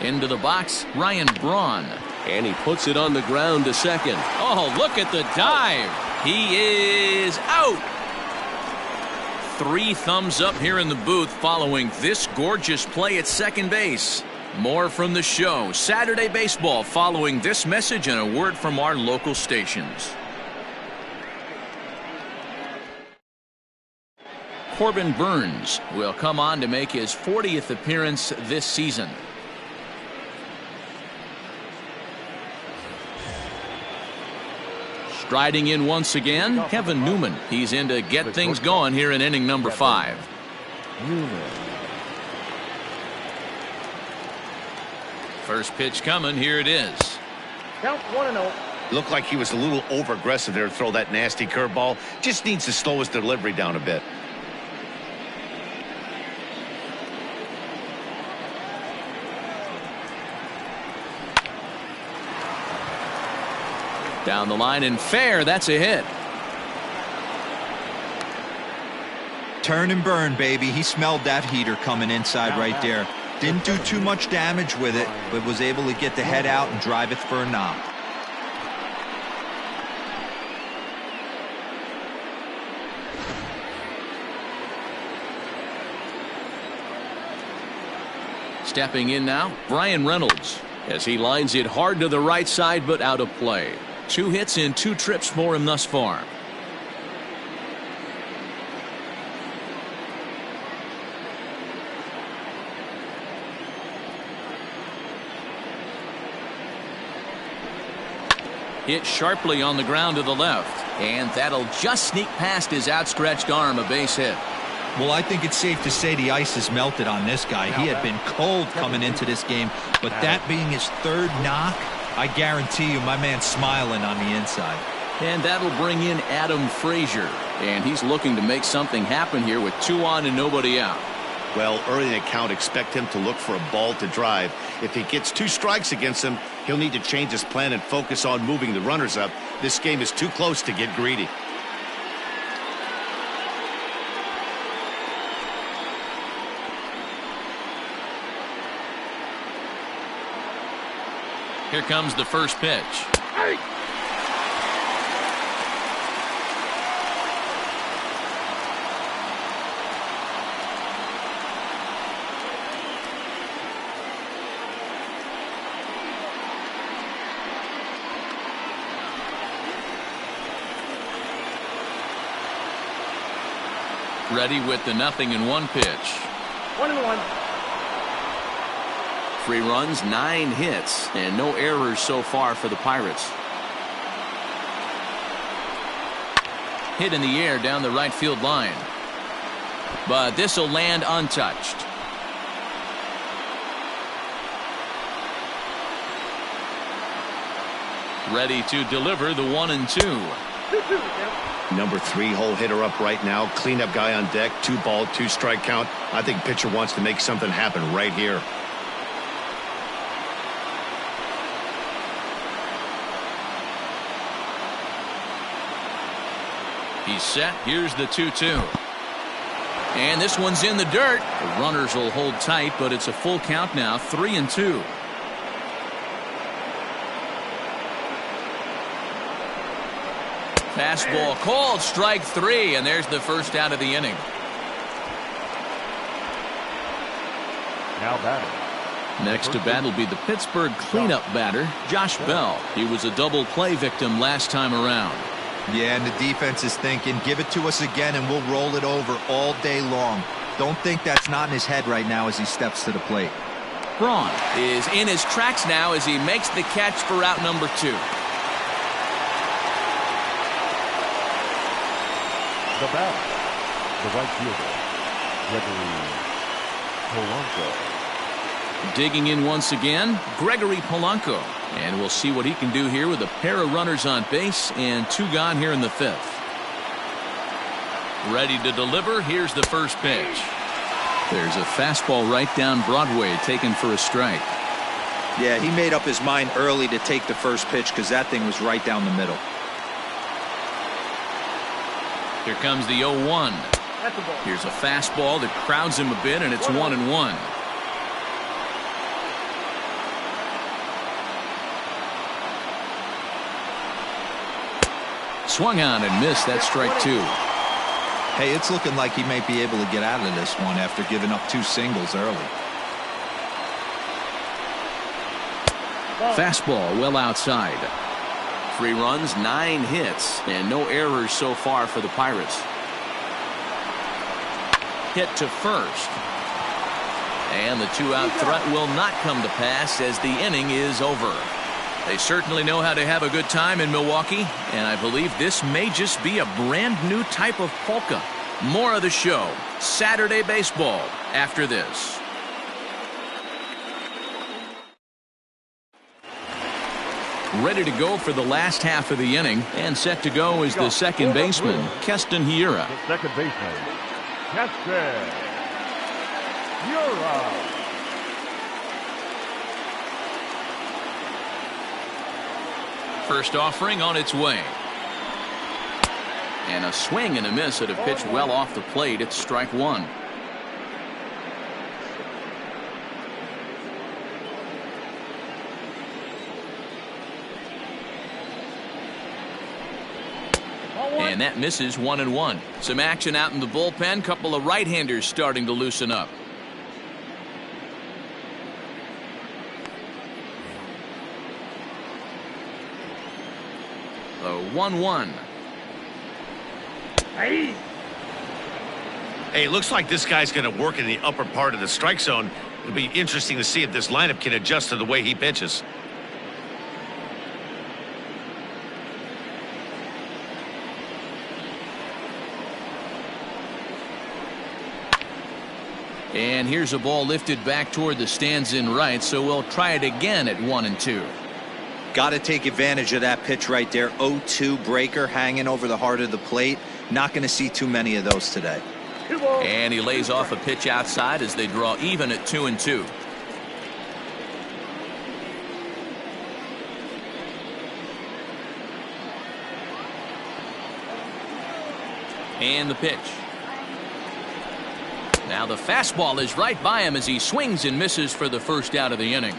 Into the box, Ryan Braun. And he puts it on the ground to second. Oh, look at the dive. He is out. 3 thumbs up here in the booth following this gorgeous play at second base. More from the show. Saturday Baseball following this message and a word from our local stations. Corbin Burns will come on to make his 40th appearance this season. Striding in once again, Kevin Newman. He's in to get things going here in inning number 5. First pitch coming. Here it is. Count 1-0. Looked like he was a little over-aggressive there to throw that nasty curveball. Just needs to slow his delivery down a bit. Down the line and fair. That's a hit. Turn and burn, baby. He smelled that heater coming inside right there. Didn't do too much damage with it, but was able to get the head out and drive it for a knock. Stepping in now, Bryan Reynolds, as he lines it hard to the right side, but out of play. 2 hits in 2 trips for him thus far. Hit sharply on the ground to the left. And that'll just sneak past his outstretched arm, a base hit. Well, I think it's safe to say the ice has melted on this guy. He had been cold coming into this game, but that being his third knock, I guarantee you my man's smiling on the inside. And that'll bring in Adam Frazier. And he's looking to make something happen here with 2 on and nobody out. Well, early in the count, expect him to look for a ball to drive. If he gets 2 strikes against him, he'll need to change his plan and focus on moving the runners up. This game is too close to get greedy. Here comes the first pitch. Hey! Ready with the 0-1 pitch. 1-1. 3 runs, 9 hits, and no errors so far for the Pirates. Hit in the air down the right field line. But this will land untouched. Ready to deliver the 1-2. 2-2. Number 3 hole hitter up right now. Cleanup guy on deck. 2 ball, 2 strike count. I think pitcher wants to make something happen right here. He's set. Here's the 2-2. And this one's in the dirt. The runners will hold tight, but it's a full count now. 3-2. Fastball called, strike 3, and there's the first out of the inning. Now batting. Next to bat will be the Pittsburgh cleanup batter, Josh Bell. He was a double play victim last time around. Yeah, and the defense is thinking, give it to us again and we'll roll it over all day long. Don't think that's not in his head right now as he steps to the plate. Braun is in his tracks now as he makes the catch for out number 2. The batter, the right fielder, Gregory Polanco. Digging in once again, Gregory Polanco. And we'll see what he can do here with a pair of runners on base and 2 gone here in the 5th. Ready to deliver. Here's the first pitch. There's a fastball right down Broadway taken for a strike. Yeah, he made up his mind early to take the first pitch because that thing was right down the middle. Here comes the 0-1. That's a ball. Here's a fastball that crowds him a bit, and it's 1-1. Swung on and missed. That strike 2. Hey, it's looking like he may be able to get out of this one after giving up 2 singles early. Fastball well outside. 3 runs, 9 hits, and no errors so far for the Pirates. Hit to first. And the 2-out threat will not come to pass as the inning is over. They certainly know how to have a good time in Milwaukee, and I believe this may just be a brand new type of polka. More of the show, Saturday Baseball, after this. Ready to go for the last half of the inning, and set to go is the second baseman, Keston Hiura. The second baseman, Keston Hiura. First offering on its way. And a swing and a miss at a pitch well off the plate. It's strike 1. And that misses 1-1. Some action out in the bullpen. Couple of right-handers starting to loosen up. The 1-1. Hey, it looks like this guy's going to work in the upper part of the strike zone. It'll be interesting to see if this lineup can adjust to the way he pitches. And here's a ball lifted back toward the stands in right, so we'll try it again at 1-2. Got to take advantage of that pitch right there. 0-2 breaker hanging over the heart of the plate. Not going to see too many of those today. And he lays off a pitch outside as they draw even at 2-2. And the pitch. Now the fastball is right by him as he swings and misses for the first out of the inning.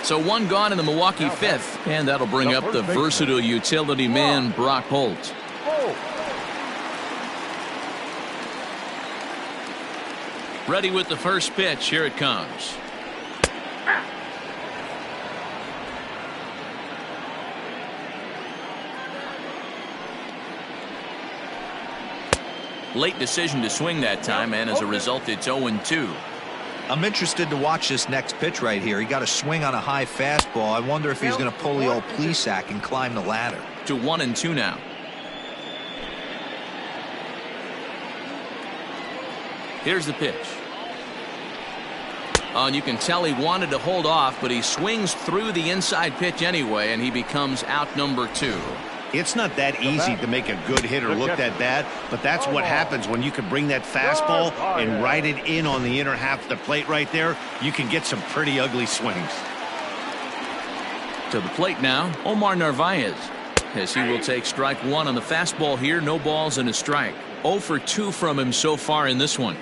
So one gone in the Milwaukee fifth, and that'll bring up the versatile utility man Brock Holt. Ready with the first pitch. Here it comes. Late decision to swing that time, and as a result, it's 0-2. I'm interested to watch this next pitch right here. He got a swing on a high fastball. I wonder if he's going to pull the old Plesac and climb the ladder. To 1-2 now. Here's the pitch. Oh, and you can tell he wanted to hold off, but he swings through the inside pitch anyway, and he becomes out number 2. It's not that easy to make a good hitter look that bad, but that's what happens when you can bring that fastball and ride it in on the inner half of the plate right there. You can get some pretty ugly swings. To the plate now, Omar Narvaez, as he will take strike one on the fastball here. No balls and a strike. 0 for 2 from him so far in this one.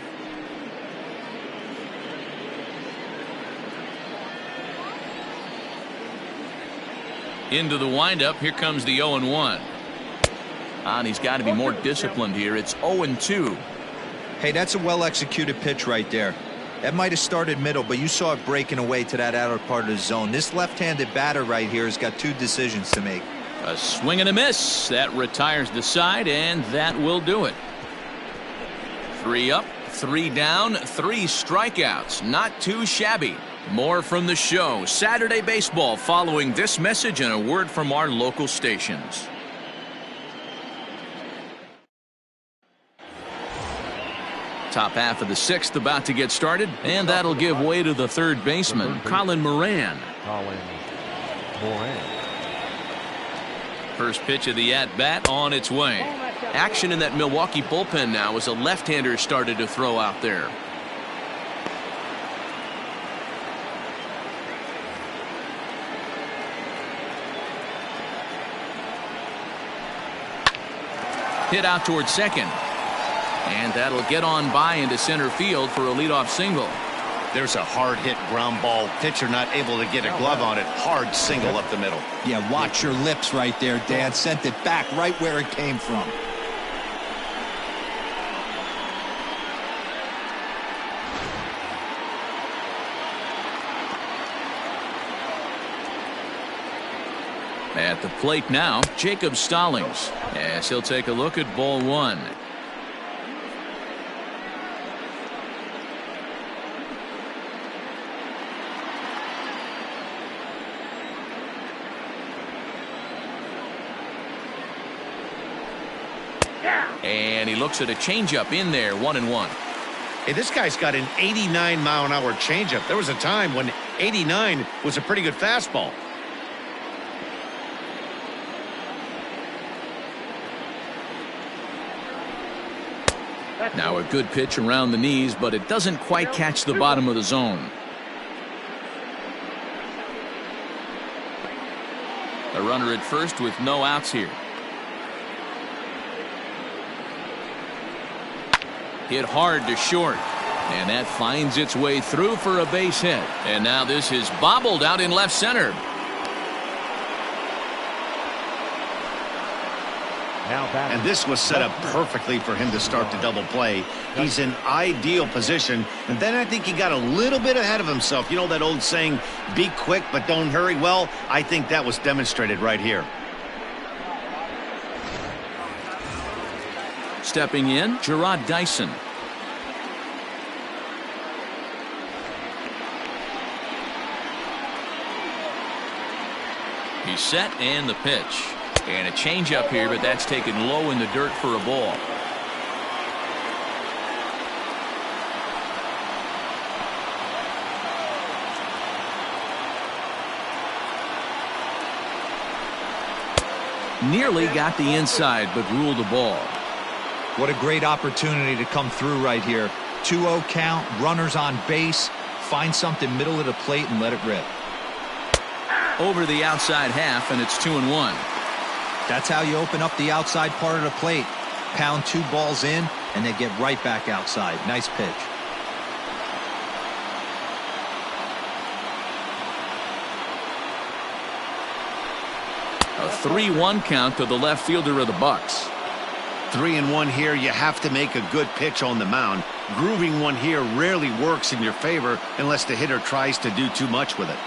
Into the windup. Here comes the 0-1. And he's got to be more disciplined here. It's 0-2. Hey, that's a well-executed pitch right there. That might have started middle, but you saw it breaking away to that outer part of the zone. This left-handed batter right here has got 2 decisions to make. A swing and a miss. That retires the side, and that will do it. 3 up, 3 down, 3 strikeouts. Not too shabby. More from the show. Saturday Baseball following this message and a word from our local stations. Top half of the 6th about to get started, and that'll give way to the third baseman, Colin Moran. First pitch of the at-bat on its way. Action in that Milwaukee bullpen now as a left-hander started to throw out there. Hit out towards second. And that'll get on by into center field for a leadoff single. There's a hard hit ground ball. Pitcher not able to get a glove on it. Hard single up the middle. Yeah, watch your lips right there, Dan. Sent it back right where it came from. At the plate now, Jacob Stallings, as he'll take a look at ball 1. And he looks at a changeup in there, 1-1. Hey, this guy's got an 89-mile-an-hour changeup. There was a time when 89 was a pretty good fastball. Now a good pitch around the knees, but it doesn't quite catch the bottom of the zone. A runner at first with no outs here. Hit hard to short. And that finds its way through for a base hit. And now this is bobbled out in left center. And this was set up perfectly for him to start the double play. He's in ideal position. And then I think he got a little bit ahead of himself. You know that old saying, be quick but don't hurry? Well, I think that was demonstrated right here. Stepping in, Gerard Dyson. He's set and the pitch. And a changeup here, but that's taken low in the dirt for a ball. Nearly got the inside, but ruled the ball. What a great opportunity to come through right here. 2-0 count, runners on base. Find something middle of the plate and let it rip. Over the outside half, and it's 2-1. That's how you open up the outside part of the plate. Pound 2 balls in, and they get right back outside. Nice pitch. A 3-1 count to the left fielder of the Bucks. 3-1 here. You have to make a good pitch on the mound. Grooving one here rarely works in your favor unless the hitter tries to do too much with it.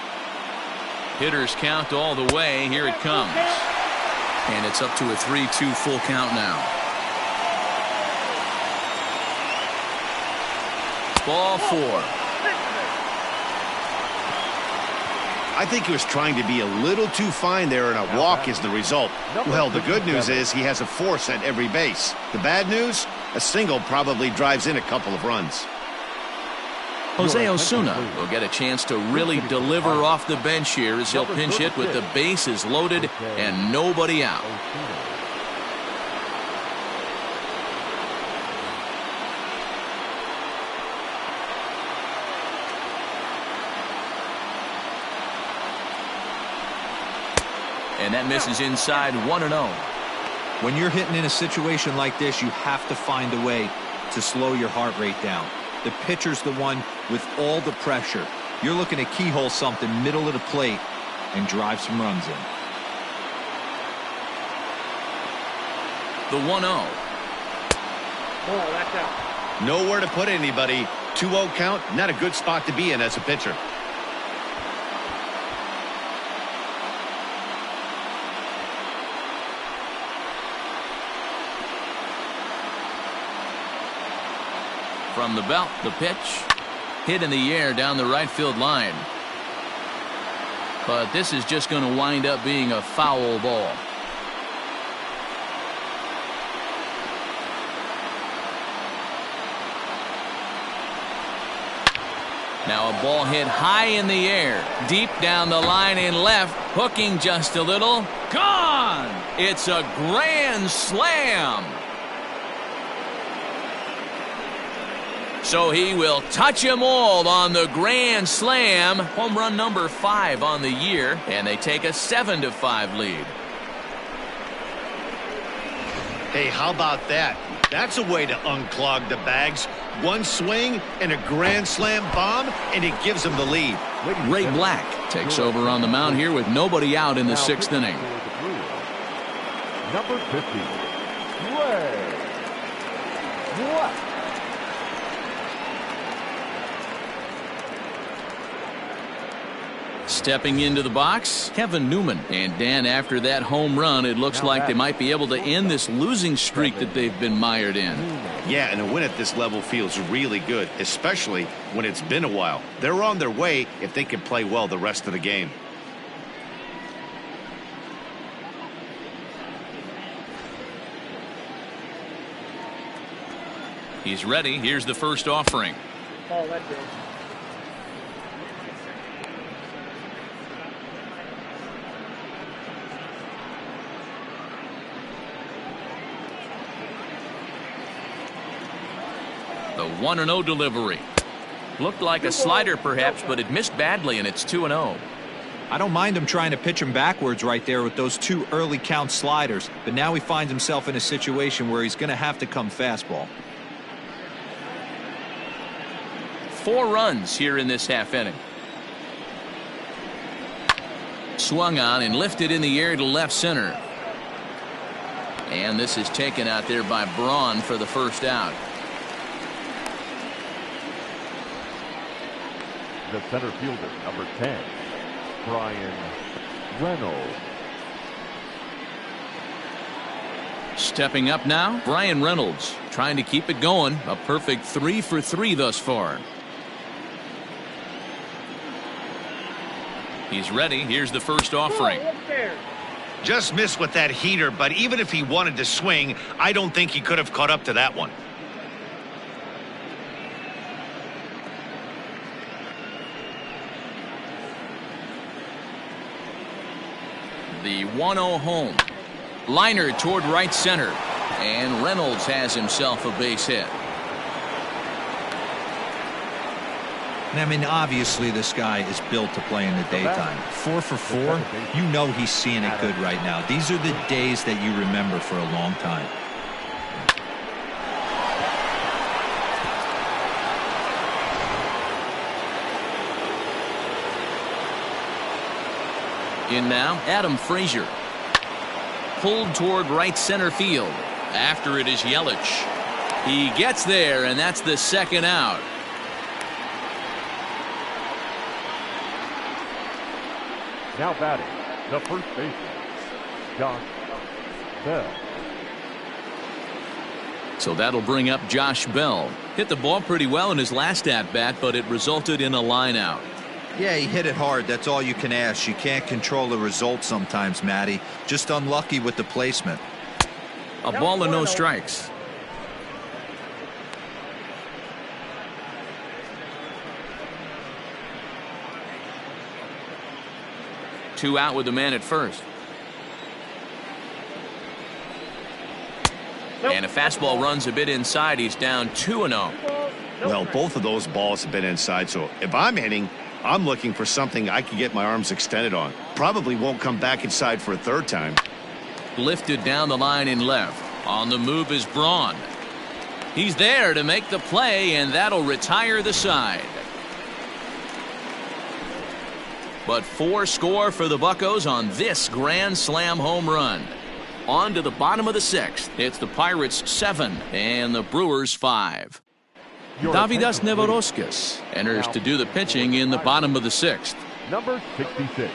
Hitters count all the way. Here it comes. And it's up to a 3-2 full count now. Ball 4. I think he was trying to be a little too fine there, and a walk is the result. Well, the good news is he has a force at every base. The bad news? A single probably drives in a couple of runs. Jose Osuna will get a chance to really deliver off the bench here as he'll pinch hit with the bases loaded and nobody out. And that misses inside 1-0. When you're hitting in a situation like this, you have to find a way to slow your heart rate down. The pitcher's the one with all the pressure. You're looking to keyhole something middle of the plate and drive some runs in. The 1-0. Oh, that's out. Nowhere to put anybody. 2-0 count, not a good spot to be in as a pitcher. From the belt, the pitch. Hit in the air down the right field line. But this is just going to wind up being a foul ball. Now a ball hit high in the air, deep down the line in left, hooking just a little. Gone! It's a grand slam. So he will touch them all on the grand slam. Home run number 5 on the year, and they take a 7-5 lead. Hey, how about that? That's a way to unclog the bags. One swing and a grand slam bomb, and it gives them the lead. Ray Black takes over on the mound here with nobody out in the 6th inning. Number 50, Ray Black. Stepping into the box, Kevin Newman. And Dan, after that home run, it looks like they might be able to end this losing streak that they've been mired in. Yeah, and a win at this level feels really good, especially when it's been a while. They're on their way if they can play well the rest of the game. He's ready. Here's the first offering. Oh, that's good. The 1-0 delivery. Looked like a slider perhaps, but it missed badly, and it's 2-0. I don't mind him trying to pitch him backwards right there with those 2 early count sliders, but now he finds himself in a situation where he's going to have to come fastball. 4 runs here in this half inning. Swung on and lifted in the air to left center. And this is taken out there by Braun for the first out. The center fielder, number 10, Bryan Reynolds. Stepping up now, Bryan Reynolds trying to keep it going. A perfect 3 for 3 thus far. He's ready. Here's the first offering. Just missed with that heater, but even if he wanted to swing, I don't think he could have caught up to that one. The 1-0 home. Liner toward right center. And Reynolds has himself a base hit. I mean, obviously this guy is built to play in the daytime. 4 for 4, you know he's seeing it good right now. These are the days that you remember for a long time. In now, Adam Frazier. Pulled toward right center field. After it is Yelich. He gets there, and that's the second out. Now batting, the first baseman, Josh Bell. So that'll bring up Josh Bell. Hit the ball pretty well in his last at-bat, but it resulted in a line out. Yeah, he hit it hard. That's all you can ask. You can't control the result sometimes, Matty. Just unlucky with the placement. A ball and no strikes. Two out with the man at first. And a fastball runs a bit inside. He's down 2-0. Well, both of those balls have been inside, so if I'm hitting, I'm looking for something I can get my arms extended on. Probably won't come back inside for a third time. Lifted down the line in left. On the move is Braun. He's there to make the play, and that'll retire the side. But 4 score for the Buccos on this grand slam home run. On to the bottom of the 6th. It's the Pirates 7 and the Brewers 5. Davidas Nevoroskis enters to do the pitching in the bottom of the 6th. Number 66,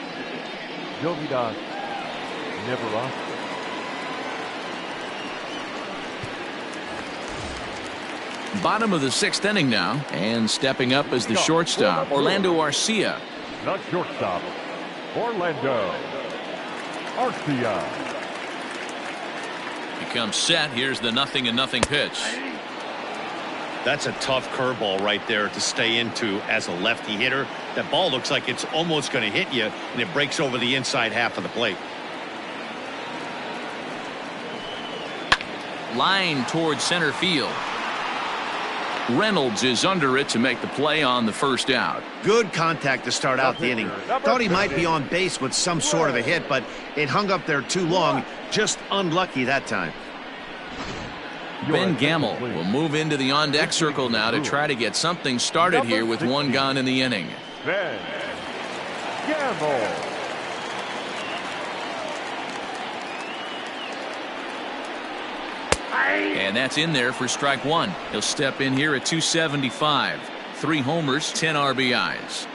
Davidas Nevoroskis. Bottom of the 6th inning now, and stepping up as the shortstop, Orlando Arcia. The shortstop, Orlando Arcia. He comes set. Here's the 0-0 pitch. That's a tough curveball right there to stay into as a lefty hitter. That ball looks like it's almost going to hit you, and it breaks over the inside half of the plate. Line towards center field. Reynolds is under it to make the play on the first out. Good contact to start out the inning. Thought he might be on base with some sort of a hit, but it hung up there too long. Just unlucky that time. Ben Gamel will move into the on-deck circle now to try to get something started here with one gone in the inning. Ben Gamel. And that's in there for strike one. He'll step in here at 275. 3 homers, 10 RBIs.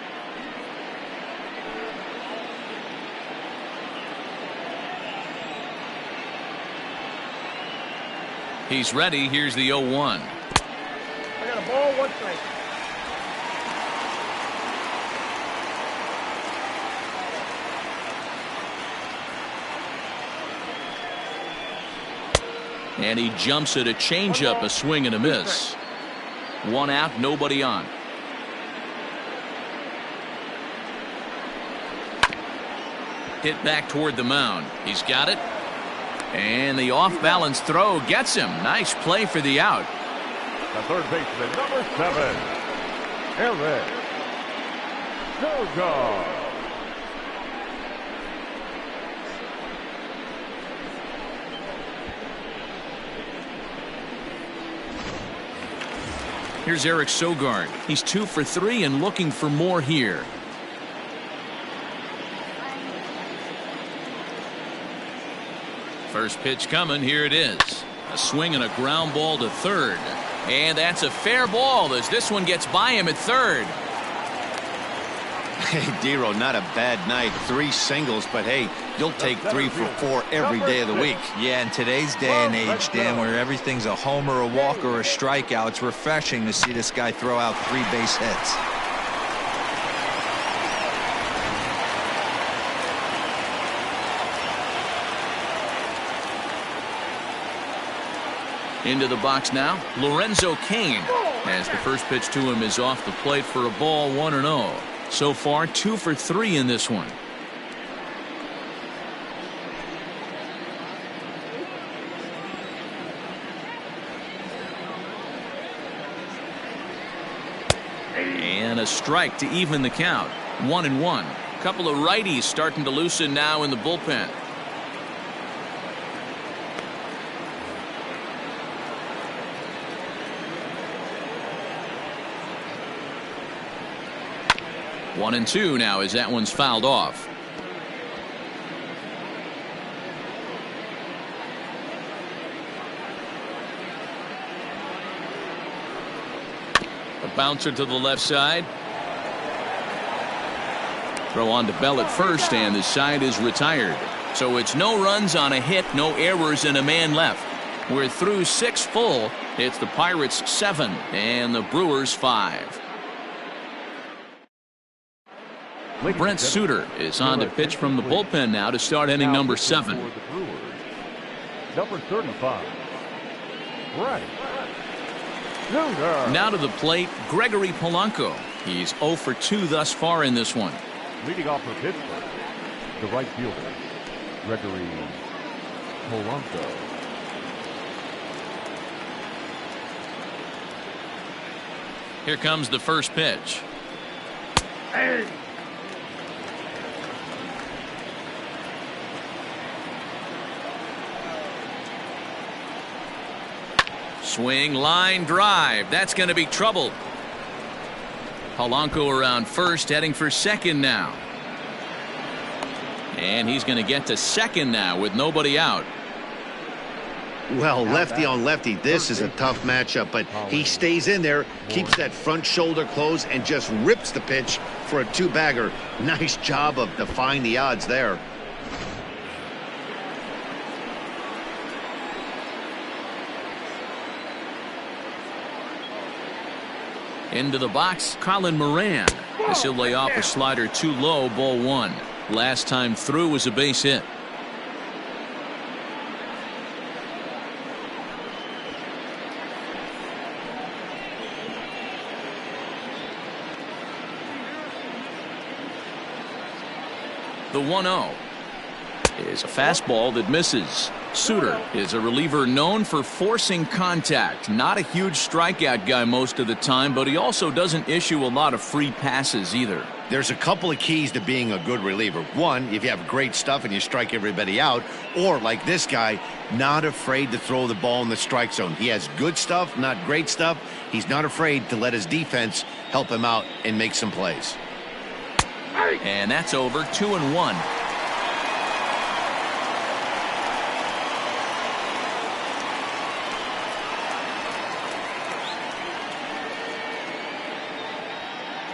He's ready. Here's the 0-1. I got a ball, 1 strike. And he jumps at a changeup, a swing and a miss. 1 out, nobody on. Hit back toward the mound. He's got it. And the off-balance throw gets him. Nice play for the out. The third baseman, number 7, Eric Gorga. Here's Eric Sogard. He's 2 for 3 and looking for more here. First pitch coming. Here it is. A swing and a ground ball to third. And that's a fair ball as this one gets by him at third. Hey, Dero, not a bad night. 3 singles, but hey, you'll take 3 for 4 every day of the week. Yeah, in today's day and age, Dan, where everything's a homer, a walk, or a strikeout, it's refreshing to see this guy throw out 3 base hits. Into the box now, Lorenzo Cain, as the first pitch to him is off the plate for a ball, 1-0. So far, 2 for 3 in this one. And a strike to even the count. 1-1. Couple of righties starting to loosen now in the bullpen. One and two now as that one's fouled off. A bouncer to the left side. Throw on to Bell at first, and the side is retired. So it's no runs on a hit, no errors, and a man left. We're through 6 full. It's the Pirates 7 and the Brewers 5. Brent Suter is on to pitch from the bullpen now to start inning number 7. Number 35. Right. Now to the plate, Gregory Polanco. He's 0 for 2 thus far in this one. Leading off for Pittsburgh, the right fielder, Gregory Polanco. Here comes the first pitch. Hey. Swing, line, drive. That's going to be trouble. Polanco around first, heading for second now. And he's going to get to second now with nobody out. Well, lefty on lefty, this is a tough matchup, but he stays in there, keeps that front shoulder closed, and just rips the pitch for a 2-bagger. Nice job of defying the odds there. Into the box, Colin Moran. This will lay off a slider too low, ball 1. Last time through was a base hit. The 1-0 is a fastball that misses. Suter is a reliever known for forcing contact. Not a huge strikeout guy most of the time, but he also doesn't issue a lot of free passes either. There's a couple of keys to being a good reliever. One, if you have great stuff and you strike everybody out, or like this guy, not afraid to throw the ball in the strike zone. He has good stuff, not great stuff. He's not afraid to let his defense help him out and make some plays. And that's over. 2-1.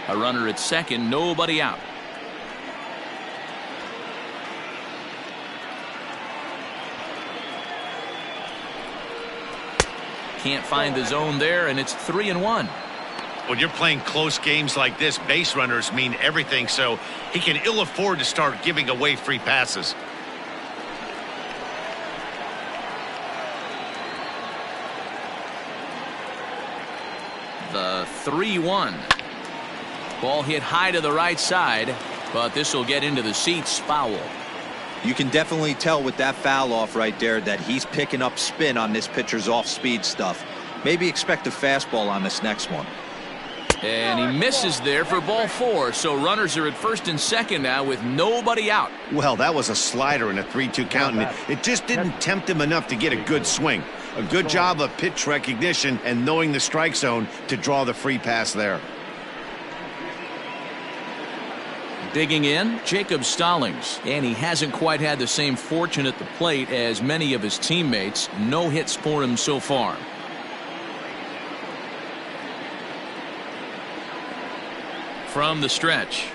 A runner at second, nobody out. Can't find the zone there, and it's 3-1. When you're playing close games like this, base runners mean everything, so he can ill afford to start giving away free passes. The 3-1. Ball hit high to the right side, but this will get into the seats. Foul. You can definitely tell with that foul off right there that he's picking up spin on this pitcher's off-speed stuff. Maybe expect a fastball on this next one. And he misses there for ball 4, so runners are at first and second now with nobody out. Well, that was a slider in a 3-2 count, and it just didn't tempt him enough to get a good swing. A good job of pitch recognition and knowing the strike zone to draw the free pass there. Digging in, Jacob Stallings, and he hasn't quite had the same fortune at the plate as many of his teammates. No hits for him so far. From the stretch,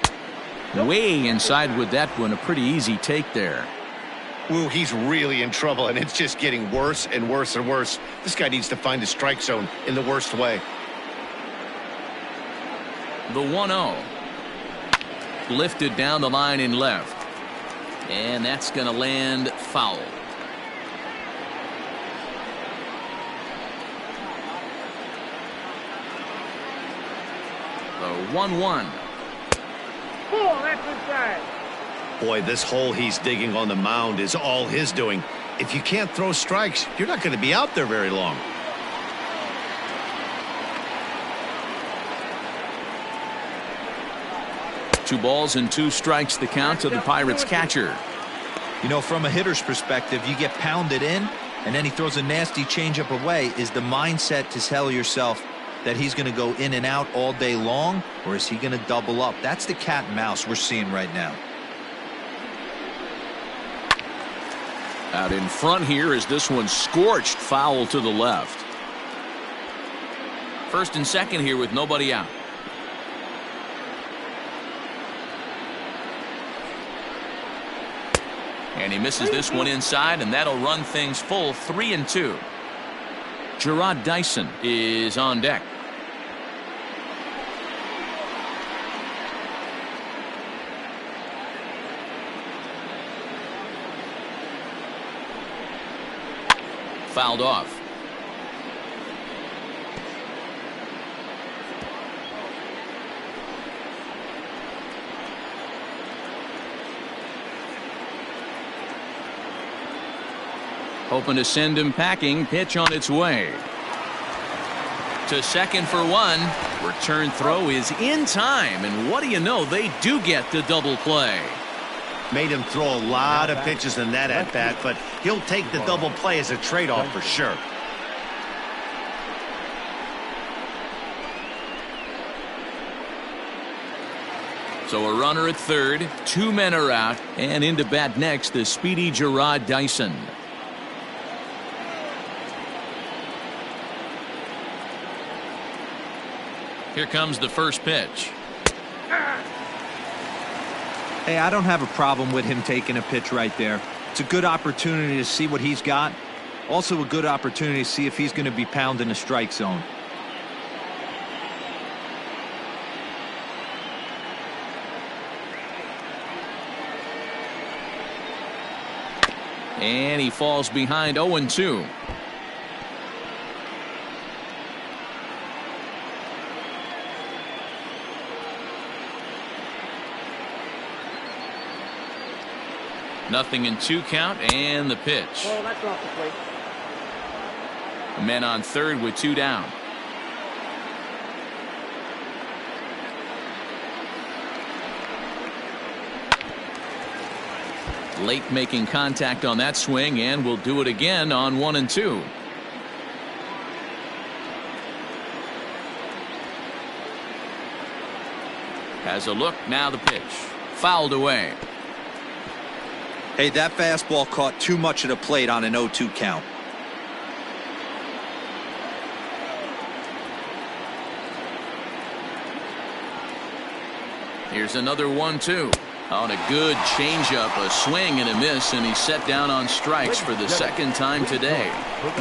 way inside with that one. A pretty easy take there. Ooh, he's really in trouble, and it's just getting worse and worse and worse. This guy needs to find the strike zone in the worst way. The 1-0. Lifted down the line in left. And that's going to land foul. The 1-1. That's inside. Boy, this hole he's digging on the mound is all his doing. If you can't throw strikes, you're not going to be out there very long. 2 balls and 2 strikes the count to the Pirates catcher. You know, from a hitter's perspective, you get pounded in, and then he throws a nasty changeup away. Is the mindset to tell yourself that he's going to go in and out all day long, or is he going to double up? That's the cat and mouse we're seeing right now. Out in front here is this one scorched foul to the left. First and second here with nobody out. And he misses this one inside, and that'll run things full 3-2. Gerard Dyson is on deck. Fouled off. Hoping to send him packing. Pitch on its way. To second for 1. Return throw is in time. And what do you know? They do get the double play. Made him throw a lot of pitches in that at-bat, but he'll take the double play as a trade-off for sure. So a runner at third. 2 men are out. And into bat next, the speedy Gerard Dyson. Here comes the first pitch. Hey, I don't have a problem with him taking a pitch right there. It's a good opportunity to see what he's got. Also a good opportunity to see if he's going to be pounding the strike zone. And he falls behind 0-2. Nothing in 2 count, and the pitch. Oh, that's off the plate. The men on third with 2 down. Late making contact on that swing, and will do it again on 1-2. Has a look, now the pitch. Fouled away. Hey, that fastball caught too much of the plate on an 0-2 count. Here's another 1-2. On a good changeup, a swing and a miss, and he's set down on strikes for the second time today.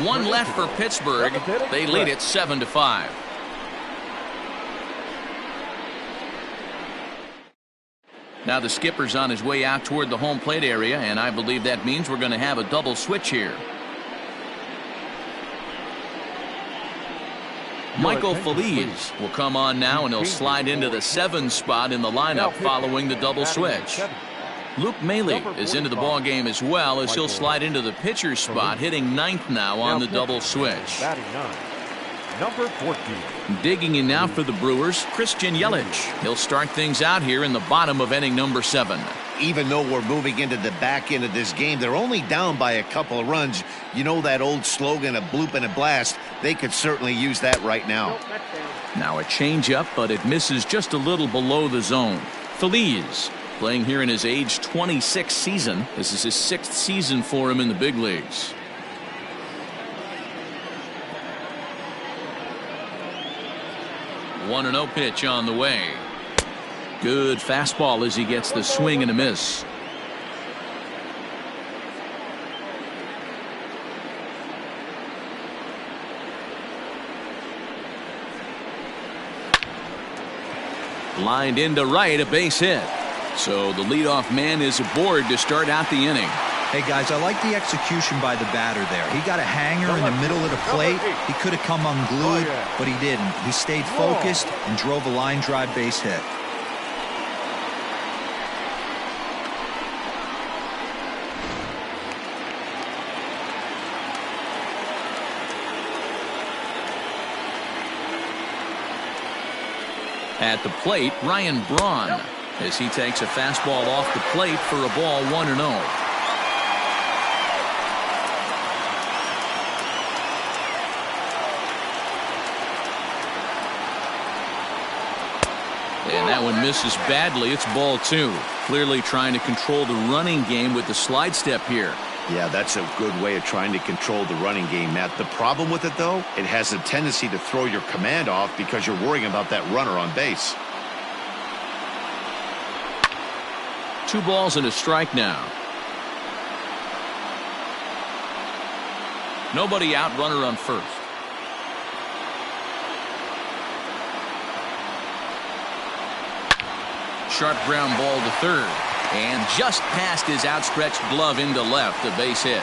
1 left for Pittsburgh. They lead it 7-5. Now the skipper's on his way out toward the home plate area, and I believe that means we're going to have a double switch here. Michael Feliz will come on now, and he'll slide into the 7 spot in the lineup following the double switch. Luke Maile is into the ball game as well, as he'll slide into the pitcher spot, hitting 9th now on the double switch. Number 14. Digging in now for the Brewers, Christian Yelich. He'll start things out here in the bottom of inning number 7. Even though we're moving into the back end of this game, they're only down by a couple of runs. You know that old slogan, a bloop and a blast. They could certainly use that right now. Now a changeup, but it misses just a little below the zone. Feliz playing here in his age 26 season. This is his 6th season for him in the big leagues. One 1-0 pitch on the way. Good fastball as he gets the swing and a miss. Lined into right, a base hit. So the leadoff man is aboard to start out the inning. Hey guys, I like the execution by the batter there. He got a hanger in the middle of the plate. He could have come unglued, but he didn't. He stayed focused and drove a line drive base hit. At the plate, Ryan Braun. as he takes a fastball off the plate for a ball 1-0. And that one misses badly. It's ball 2. Clearly trying to control the running game with the slide step here. Yeah, that's a good way of trying to control the running game, Matt. The problem with it, though, it has a tendency to throw your command off because you're worrying about that runner on base. 2 balls and a strike now. Nobody out, runner on first. Sharp ground ball to third. And just past his outstretched glove into left, a base hit.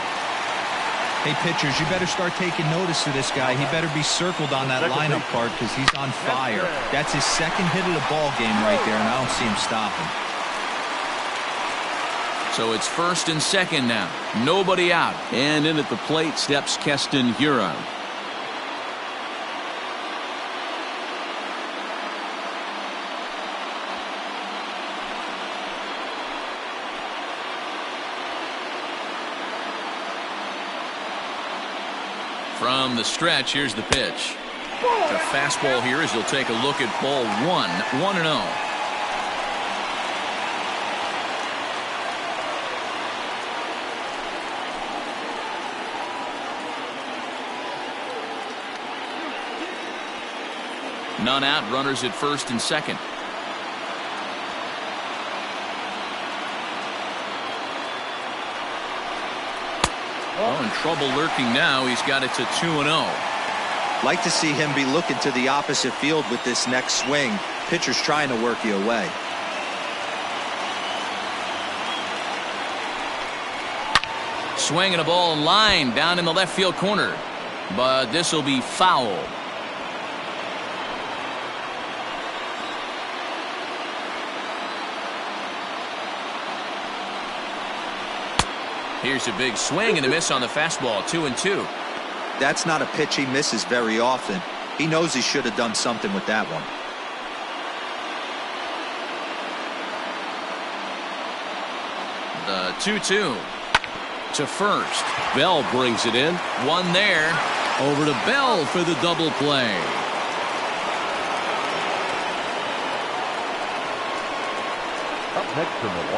Hey, pitchers, you better start taking notice of this guy. He better be circled on that lineup card because he's on fire. That's his second hit of the ball game right there, and I don't see him stopping. So it's first and second now. Nobody out. And in at the plate steps Keston Huron. From the stretch, here's the pitch. The fastball here as he'll take a look at ball 1, 1-0. None out, runners at first and second. Oh, in trouble lurking now. He's got it to 2-0. Like to see him be looking to the opposite field with this next swing. Pitcher's trying to work you away. Swinging a ball in line down in the left field corner. But this will be foul. Here's a big swing and a miss on the fastball. 2-2. That's not a pitch he misses very often. He knows he should have done something with that one. The 2-2 to first. Bell brings it in. One there. Over to Bell for the double play.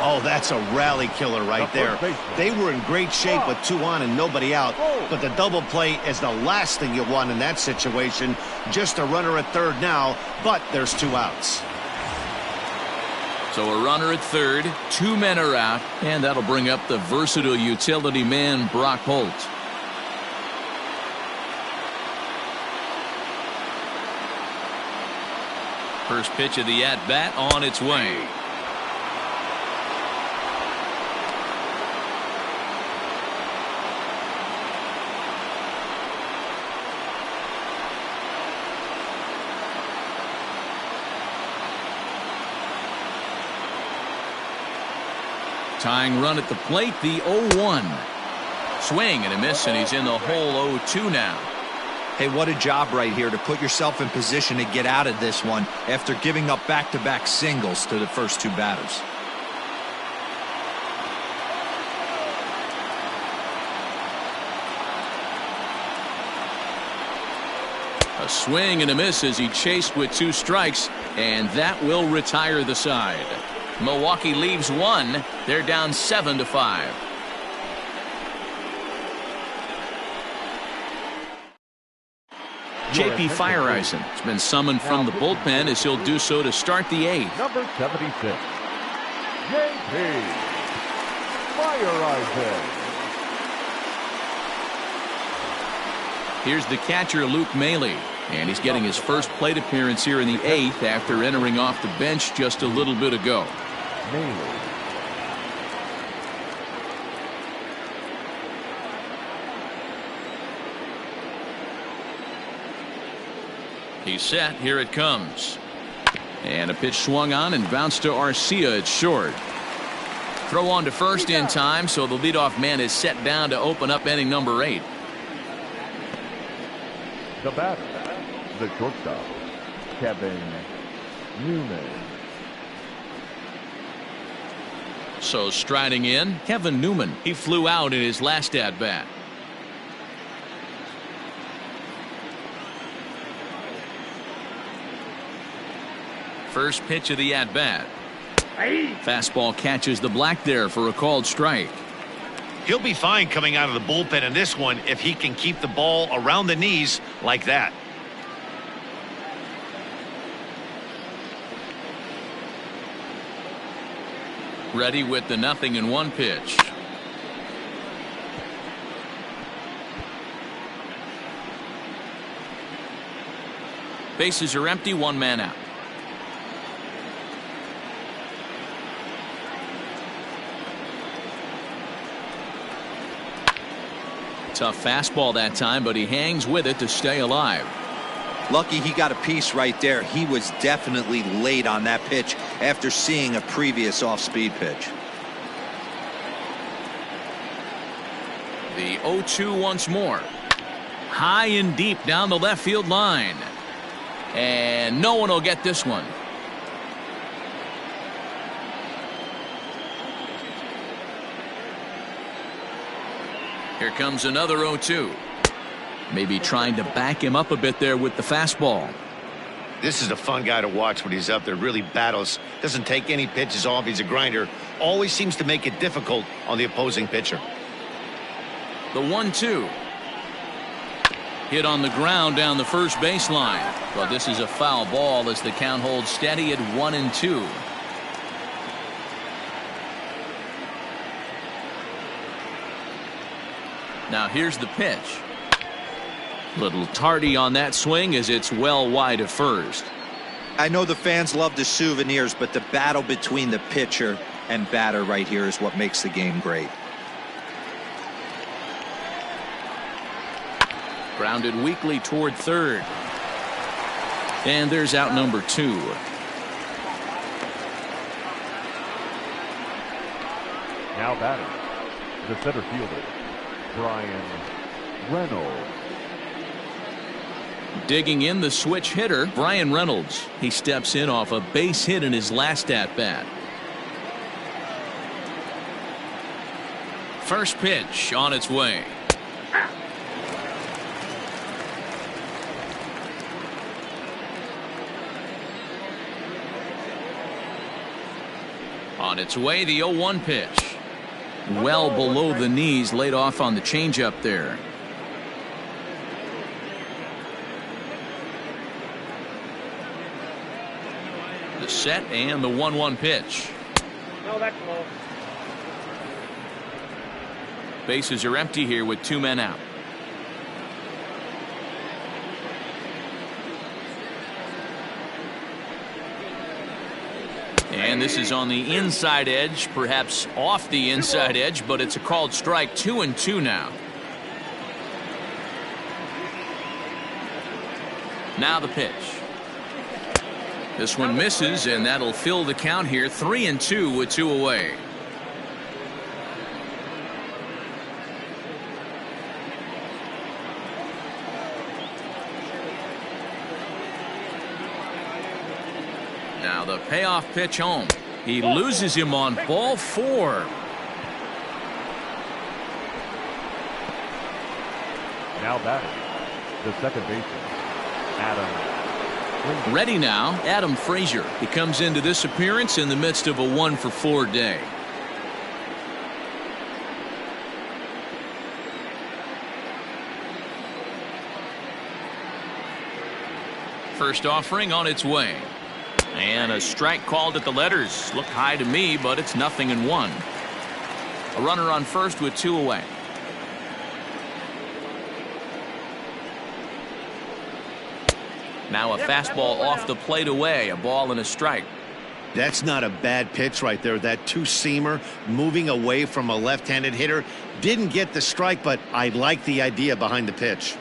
Oh, that's a rally killer right there. They were in great shape with 2 on and nobody out. But the double play is the last thing you want in that situation. Just a runner at third now, but there's 2 outs. So a runner at third, 2 men are out, and that'll bring up the versatile utility man, Brock Holt. First pitch of the at-bat on its way. Tying run at the plate, the 0-1. Swing and a miss, and he's in the hole 0-2 now. Hey, what a job right here to put yourself in position to get out of this one after giving up back-to-back singles to the first 2 batters. A swing and a miss as he chased with 2 strikes, and that will retire the side. Milwaukee leaves 1. They're down 7-5. J.P. Fireisen has been summoned from the bullpen as he'll do so to start the 8th. Number 76, J.P. Fireisen. Here's the catcher, Luke Maile, and he's getting his first plate appearance here in the 8th after entering off the bench just a little bit ago. He's set. Here it comes. And a pitch swung on and bounced to Arcia at short. Throw on to first in time, so the leadoff man is set down to open up inning number 8. The batter, the shortstop, Kevin Newman. So striding in, Kevin Newman. He flew out in his last at bat. First pitch of the at bat. Fastball catches the black there for a called strike. He'll be fine coming out of the bullpen in this one if he can keep the ball around the knees like that. Ready with the 0-1 pitch. Bases are empty, one man out. Tough fastball that time, but he hangs with it to stay alive. Lucky he got a piece right there. He was definitely late on that pitch after seeing a previous off-speed pitch. The 0-2 once more. High and deep down the left field line. And no one will get this one. Here comes another 0-2. Maybe trying to back him up a bit there with the fastball. This is a fun guy to watch when he's up there. Really battles. Doesn't take any pitches off. He's a grinder. Always seems to make it difficult on the opposing pitcher. The 1-2. Hit on the ground down the first baseline. But this is a foul ball as the count holds steady at 1-2. Now here's the pitch. Little tardy on that swing as it's well wide of first. I know the fans love the souvenirs, but the battle between the pitcher and batter right here is what makes the game great. Grounded weakly toward third. And there's out number 2. Now batting, the center fielder, Bryan Reynolds. Digging in the switch hitter, Bryan Reynolds. He steps in off a base hit in his last at bat. First pitch on its way. On its way, the 0-1 pitch. Well below the knees, laid off on the changeup there. The set and the 1-1 pitch. No, that's low. Bases are empty here with 2 men out. And this is on the inside edge, perhaps off the inside edge, but it's a called strike. 2-2 now. Now the pitch. This one misses, and that'll fill the count here. 3-2 with 2 away. Now the payoff pitch home. He loses him on ball 4. Now batting, the second baseman, Adam. Ready now, Adam Frazier. He comes into this appearance in the midst of a 1-for-4 day. First offering on its way. And a strike called at the letters. Looked high to me, but it's 0-1. A runner on first with 2 away. Now a fastball off the plate away. A ball and a strike. That's not a bad pitch right there. That two-seamer moving away from a left-handed hitter. Didn't get the strike, but I like the idea behind the pitch.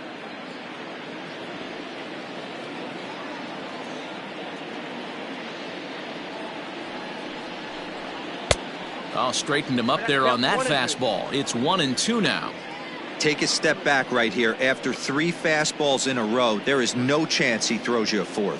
Oh, straightened him up there on that fastball. It's 1-2 now. Take a step back right here. After 3 fastballs in a row, there is no chance he throws you a 4th.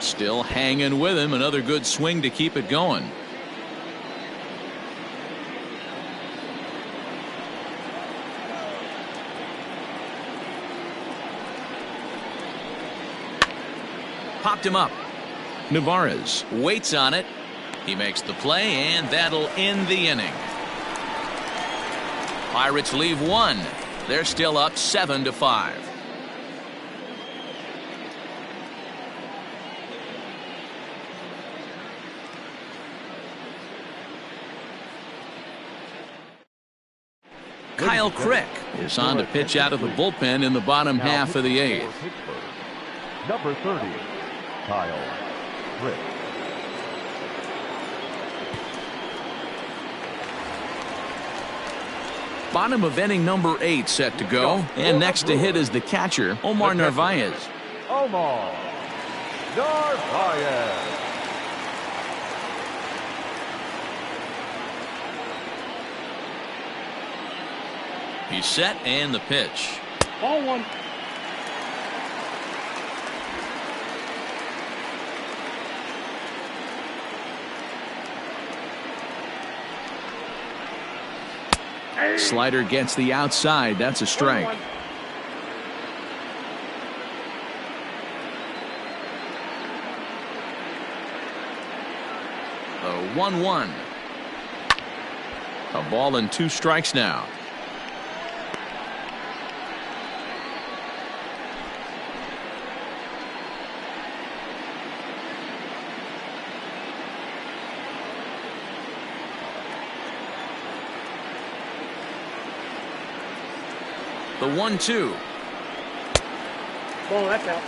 Still hanging with him. Another good swing to keep it going. Popped him up. Navarez waits on it. He makes the play, and that'll end the inning. Pirates leave one. They're still up 7-5. Kyle Crick is on to pitch out of the bullpen in the bottom half of the eighth. Number 30, Kyle Crick. Bottom of inning number 8 set to go. And next to hit is the catcher, Omar Narvaez. Omar Narvaez. He's set, and the pitch. Ball one. Slider gets the outside. That's a strike. 1-1. A ball and 2 strikes now. The 1-2. Ball, that's out.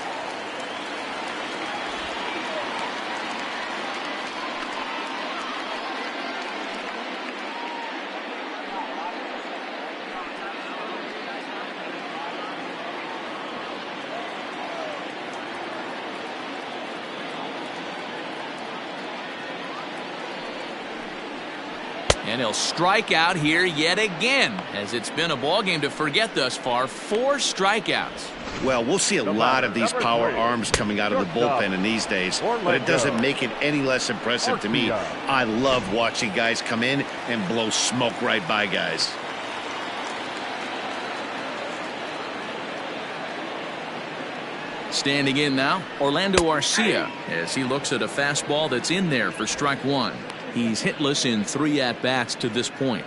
And he'll strike out here yet again, as it's been a ball game to forget thus far. 4 strikeouts. Well, we'll see a lot of these power arms coming out of the bullpen in these days, but it doesn't make it any less impressive to me. I love watching guys come in and blow smoke right by guys. Standing in now, Orlando Arcia, as he looks at a fastball that's in there for strike 1. He's hitless in 3 at-bats to this point.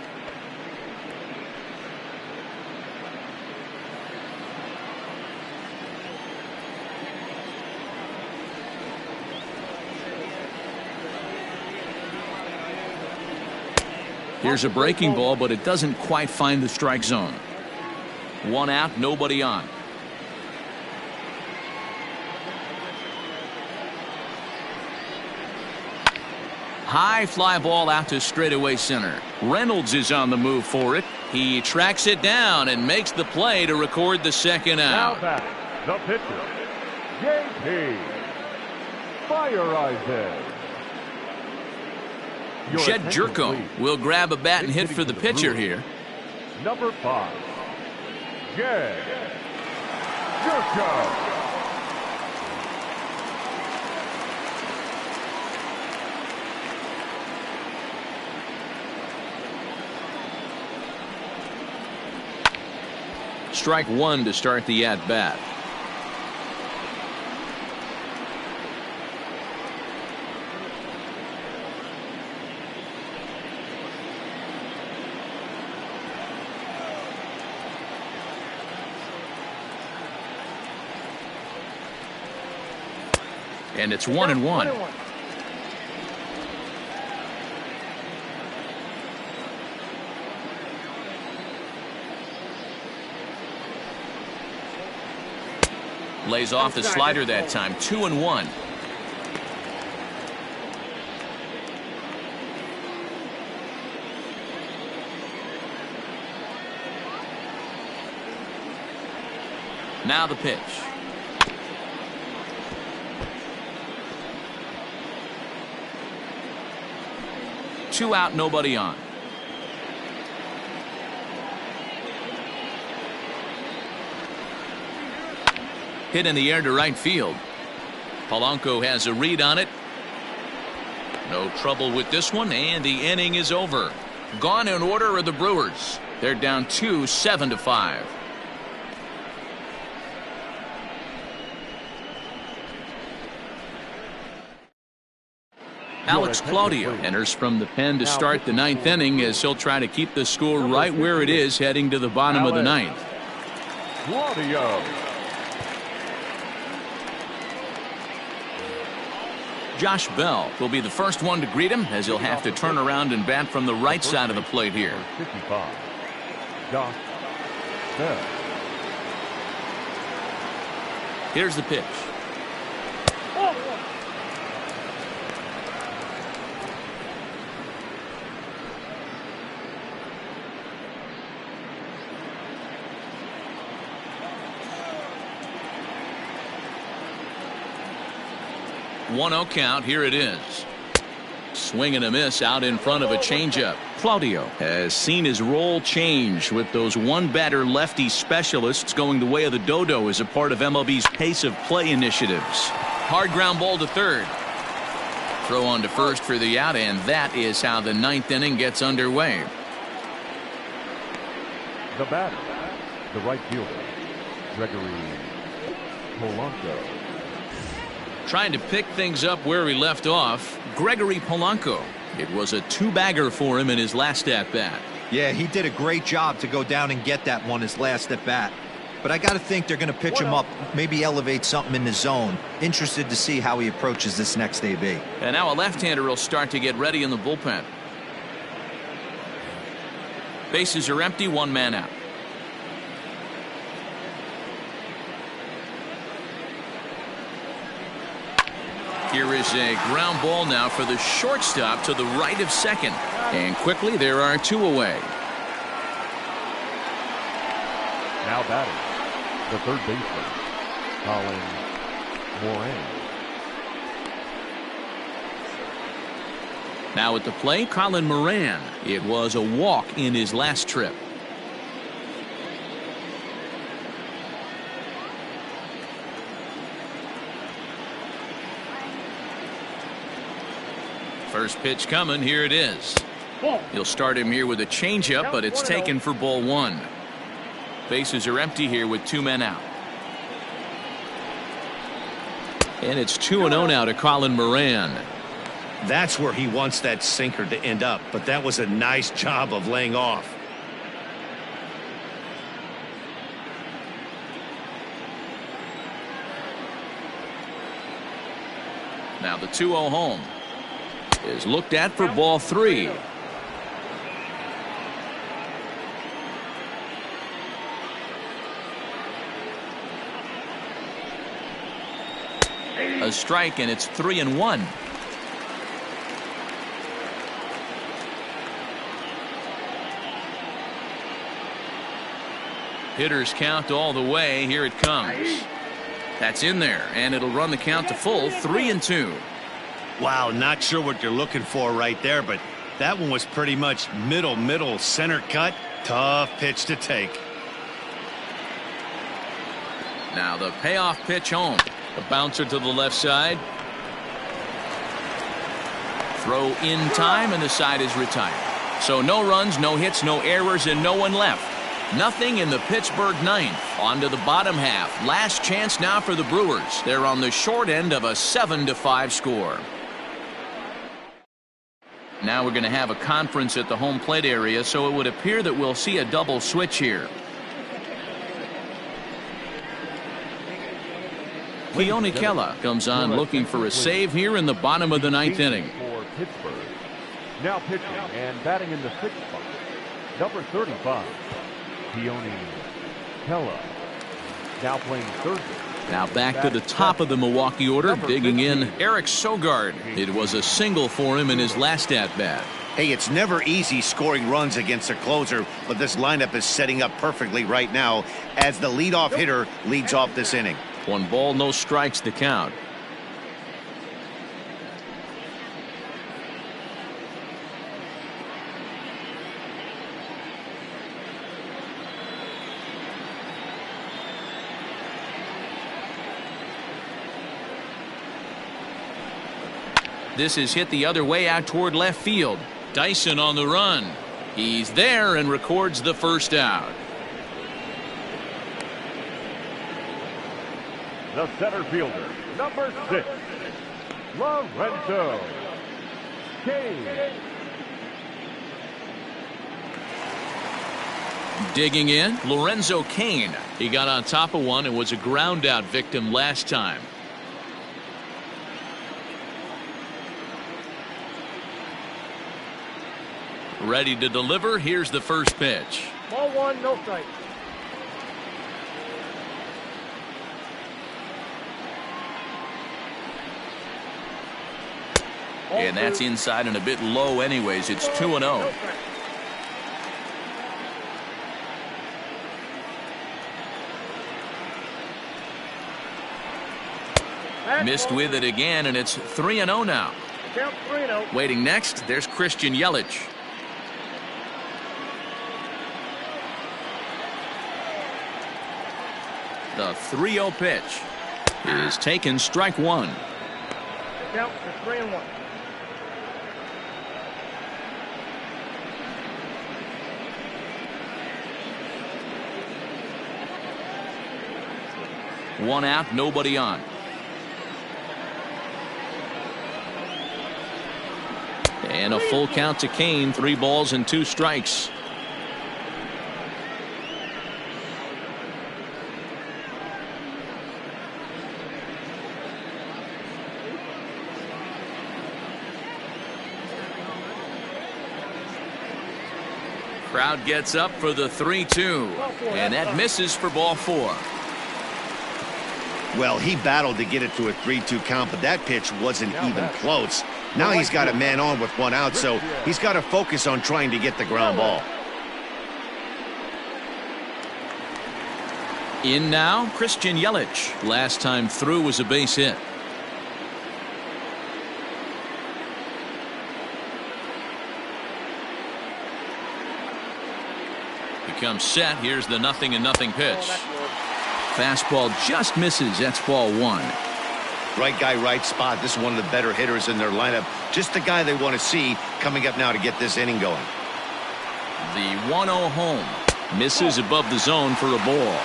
Here's a breaking ball, but it doesn't quite find the strike zone. 1 out, nobody on. High fly ball out to straightaway center. Reynolds is on the move for it. He tracks it down and makes the play to record the second out. Now back, the pitcher, J.P. Fire Isaac. Jed Jerko will grab a bat and hit for the pitcher here. Number 5, Jed Jerko. Strike 1 to start the at-bat. And it's 1-1. Lays off the slider that time. 2-1. Now the pitch. Two out, nobody on. Hit in the air to right field. Polanco has a read on it. No trouble with this one, and the inning is over. Gone in order are the Brewers. They're down 2, 7-5. Alex Claudio enters from the pen to start the ninth inning as he'll try to keep the score right where it is heading to the bottom of the ninth. Claudio. Josh Bell will be the first one to greet him as he'll have to turn around and bat from the right side of the plate here. 55. Josh Bell. Here's the pitch. One 0 count. Here it is. Swing and a miss out in front of a changeup. Claudio has seen his role change with those one-batter lefty specialists going the way of the dodo as a part of MLB's pace of play initiatives. Hard ground ball to third. Throw on to first for the out, and that is how the ninth inning gets underway. The batter, the right fielder, Gregory Polanco. Trying to pick things up where he left off, Gregory Polanco. It was a two-bagger for him in his last at-bat. Yeah, he did a great job to go down and get that one his last at-bat. But I got to think they're going to pitch him up, maybe elevate something in the zone. Interested to see how he approaches this next AB. And now a left-hander will start to get ready in the bullpen. Bases are empty, one man out. Here is a ground ball now for the shortstop to the right of second. And quickly there are two away. Now batting, the third baseman, Colin Moran. Now at the plate, Colin Moran. It was a walk in his last trip. First pitch coming. Here it is. He'll start him here with a changeup, but it's taken for ball one. Bases are empty here with two men out. And it's 2-0 now to Colin Moran. That's where he wants that sinker to end up, but that was a nice job of laying off. Now the 2-0 home is looked at for ball three. A strike, and it's 3-1. Hitters count all the way. Here it comes. That's in there, and it'll run the count to full. 3-2. Wow, not sure what you're looking for right there, but that one was pretty much middle center cut. Tough pitch to take. Now the payoff pitch home. A bouncer to the left side. Throw in time, and the side is retired. So no runs, no hits, no errors, and no one left. Nothing in the Pittsburgh ninth. On to the bottom half. Last chance now for the Brewers. They're on the short end of a 7-5 score. Now we're going to have a conference at the home plate area, so it would appear that we'll see a double switch here. Keone Kela comes on looking for a save here in the bottom of the ninth inning. For Pittsburgh. Now pitching and batting in the sixth spot, number 35, Keone Kela. Now playing third base. Now back to the top of the Milwaukee order, digging in Eric Sogard. It was a single for him in his last at-bat. Hey, it's never easy scoring runs against a closer, but this lineup is setting up perfectly right now as the leadoff hitter leads off this inning. 1 ball, no strikes to count. This is hit the other way out toward left field. Dyson on the run. He's there and records the first out. The center fielder, number 6, Lorenzo Kane. Digging in, Lorenzo Kane. He got on top of one and was a ground out victim last time. Ready to deliver. Here's the first pitch. Ball 1, no strike. And that's inside and a bit low anyways. It's 2-0. Missed with it again, and it's 3-0 now. Count 3-0. Waiting next, there's Christian Yelich. The 3-0 pitch is taken, strike one. Count for 3-1. One out, nobody on. And a full count to Kane. 3 balls and 2 strikes. Crowd gets up for the 3-2. And that misses for ball 4. Well, he battled to get it to a 3-2 count, but that pitch wasn't even close. Now he's got a man on with 1 out, so he's got to focus on trying to get the ground ball. In now, Christian Yelich. Last time through was a base hit. Becomes set. Here's the 0-0 pitch. Fastball just misses. That's ball 1. Right guy, right spot. This is one of the better hitters in their lineup. Just the guy they want to see coming up now to get this inning going. The 1-0 home. Misses above the zone for a ball.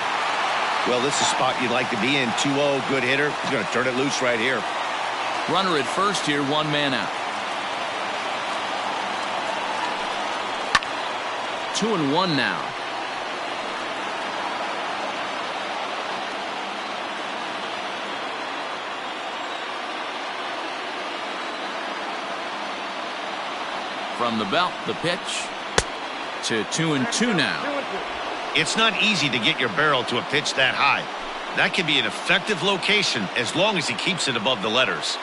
Well, this is a spot you'd like to be in. 2-0, good hitter. He's going to turn it loose right here. Runner at first here, 1 man out. 2-1 now. From the belt, the pitch to 2-2 now. It's not easy to get your barrel to a pitch that high. That can be an effective location as long as he keeps it above the letters.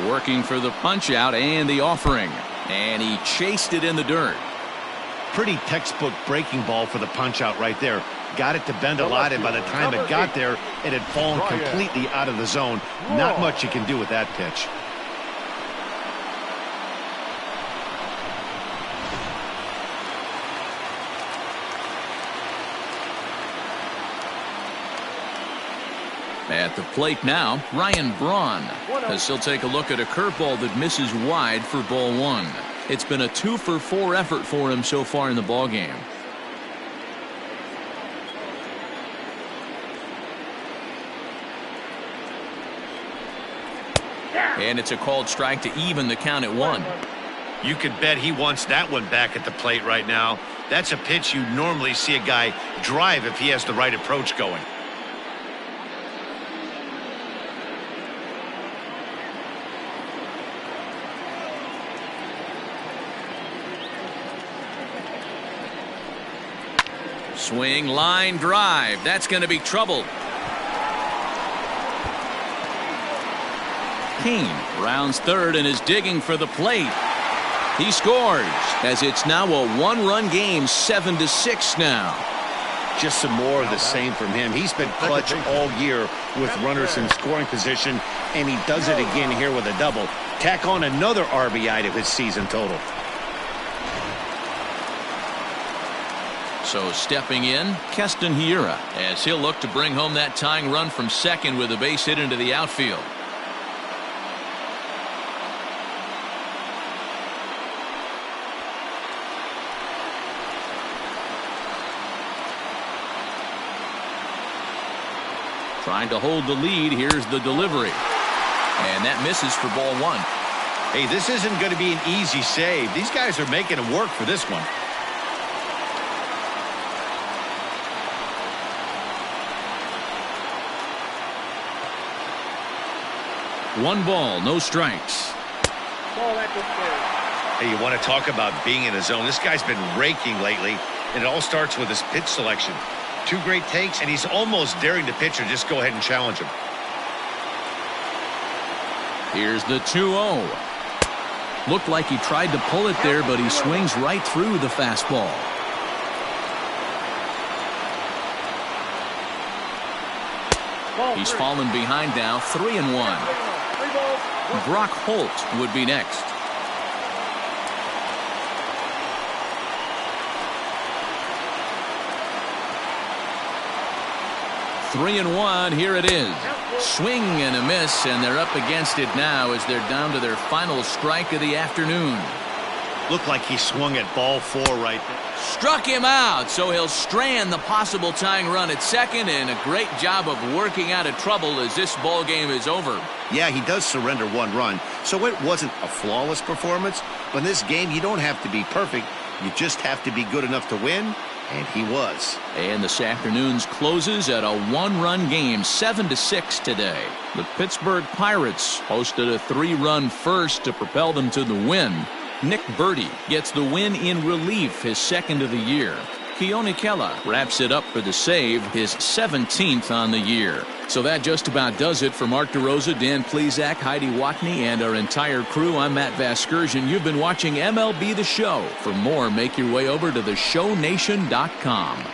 Working for the punch out and the offering. And he chased it in the dirt. Pretty textbook breaking ball for the punch out right there. Got it to bend a lot, and by the time it got there, it had fallen completely out of the zone. Not much you can do with that pitch. At the plate now, Ryan Braun, as he'll take a look at a curveball that misses wide for ball 1. It's been a 2-for-4 effort for him so far in the ballgame. And it's a called strike to even the count at 1. You could bet he wants that one back at the plate right now. That's a pitch you normally see a guy drive if he has the right approach going. Swing, line drive. That's going to be trouble. Kane rounds third and is digging for the plate. He scores as it's now a 1-run game, 7-6 now. Just some more of the same from him. He's been clutch all year with runners in scoring position, and he does it again here with a double. Tack on another RBI to his season total. So stepping in, Keston Hiura, as he'll look to bring home that tying run from second with a base hit into the outfield. Trying to hold the lead. Here's the delivery. And that misses for ball one. Hey, this isn't going to be an easy save. These guys are making him work for this one. One ball, no strikes. Ball that good play. Hey, you want to talk about being in a zone. This guy's been raking lately, and it all starts with his pitch selection. 2 great takes, and he's almost daring the pitcher just go ahead and challenge him. Here's the 2-0. Looked like he tried to pull it there, but he swings right through the fastball. He's fallen behind now, 3-1. Brock Holt would be next. Three and one. Here it is. Swing and a miss, and they're up against it now as they're down to their final strike of the afternoon. Looked like he swung at ball 4 right there. Struck him out, so he'll strand the possible tying run at second, and a great job of working out of trouble as this ball game is over. Yeah, he does surrender 1 run, so it wasn't a flawless performance. But in this game, you don't have to be perfect. You just have to be good enough to win, and he was. And this afternoon's closes at a 1-run game, 7-6 today. The Pittsburgh Pirates hosted a 3-run first to propel them to the win. Nick Berti gets the win in relief, his second of the year. Keone Kela wraps it up for the save, his 17th on the year. So that just about does it for Mark DeRosa, Dan Plesac, Heidi Watney, and our entire crew. I'm Matt Vasgersian. You've been watching MLB The Show. For more, make your way over to theshownation.com.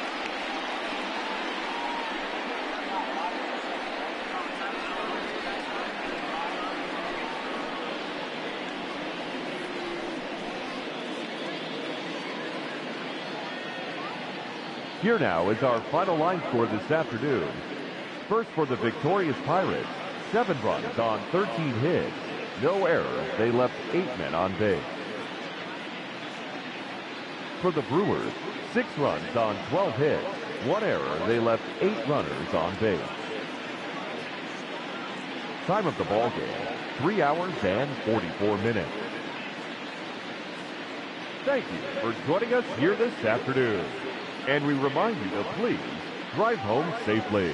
Here now is our final line score this afternoon. First for the victorious Pirates, 7 runs on 13 hits. No errors. They left 8 men on base. For the Brewers, 6 runs on 12 hits. 1 error. They left 8 runners on base. Time of the ball game, 3 hours and 44 minutes. Thank you for joining us here this afternoon. And we remind you to please drive home safely.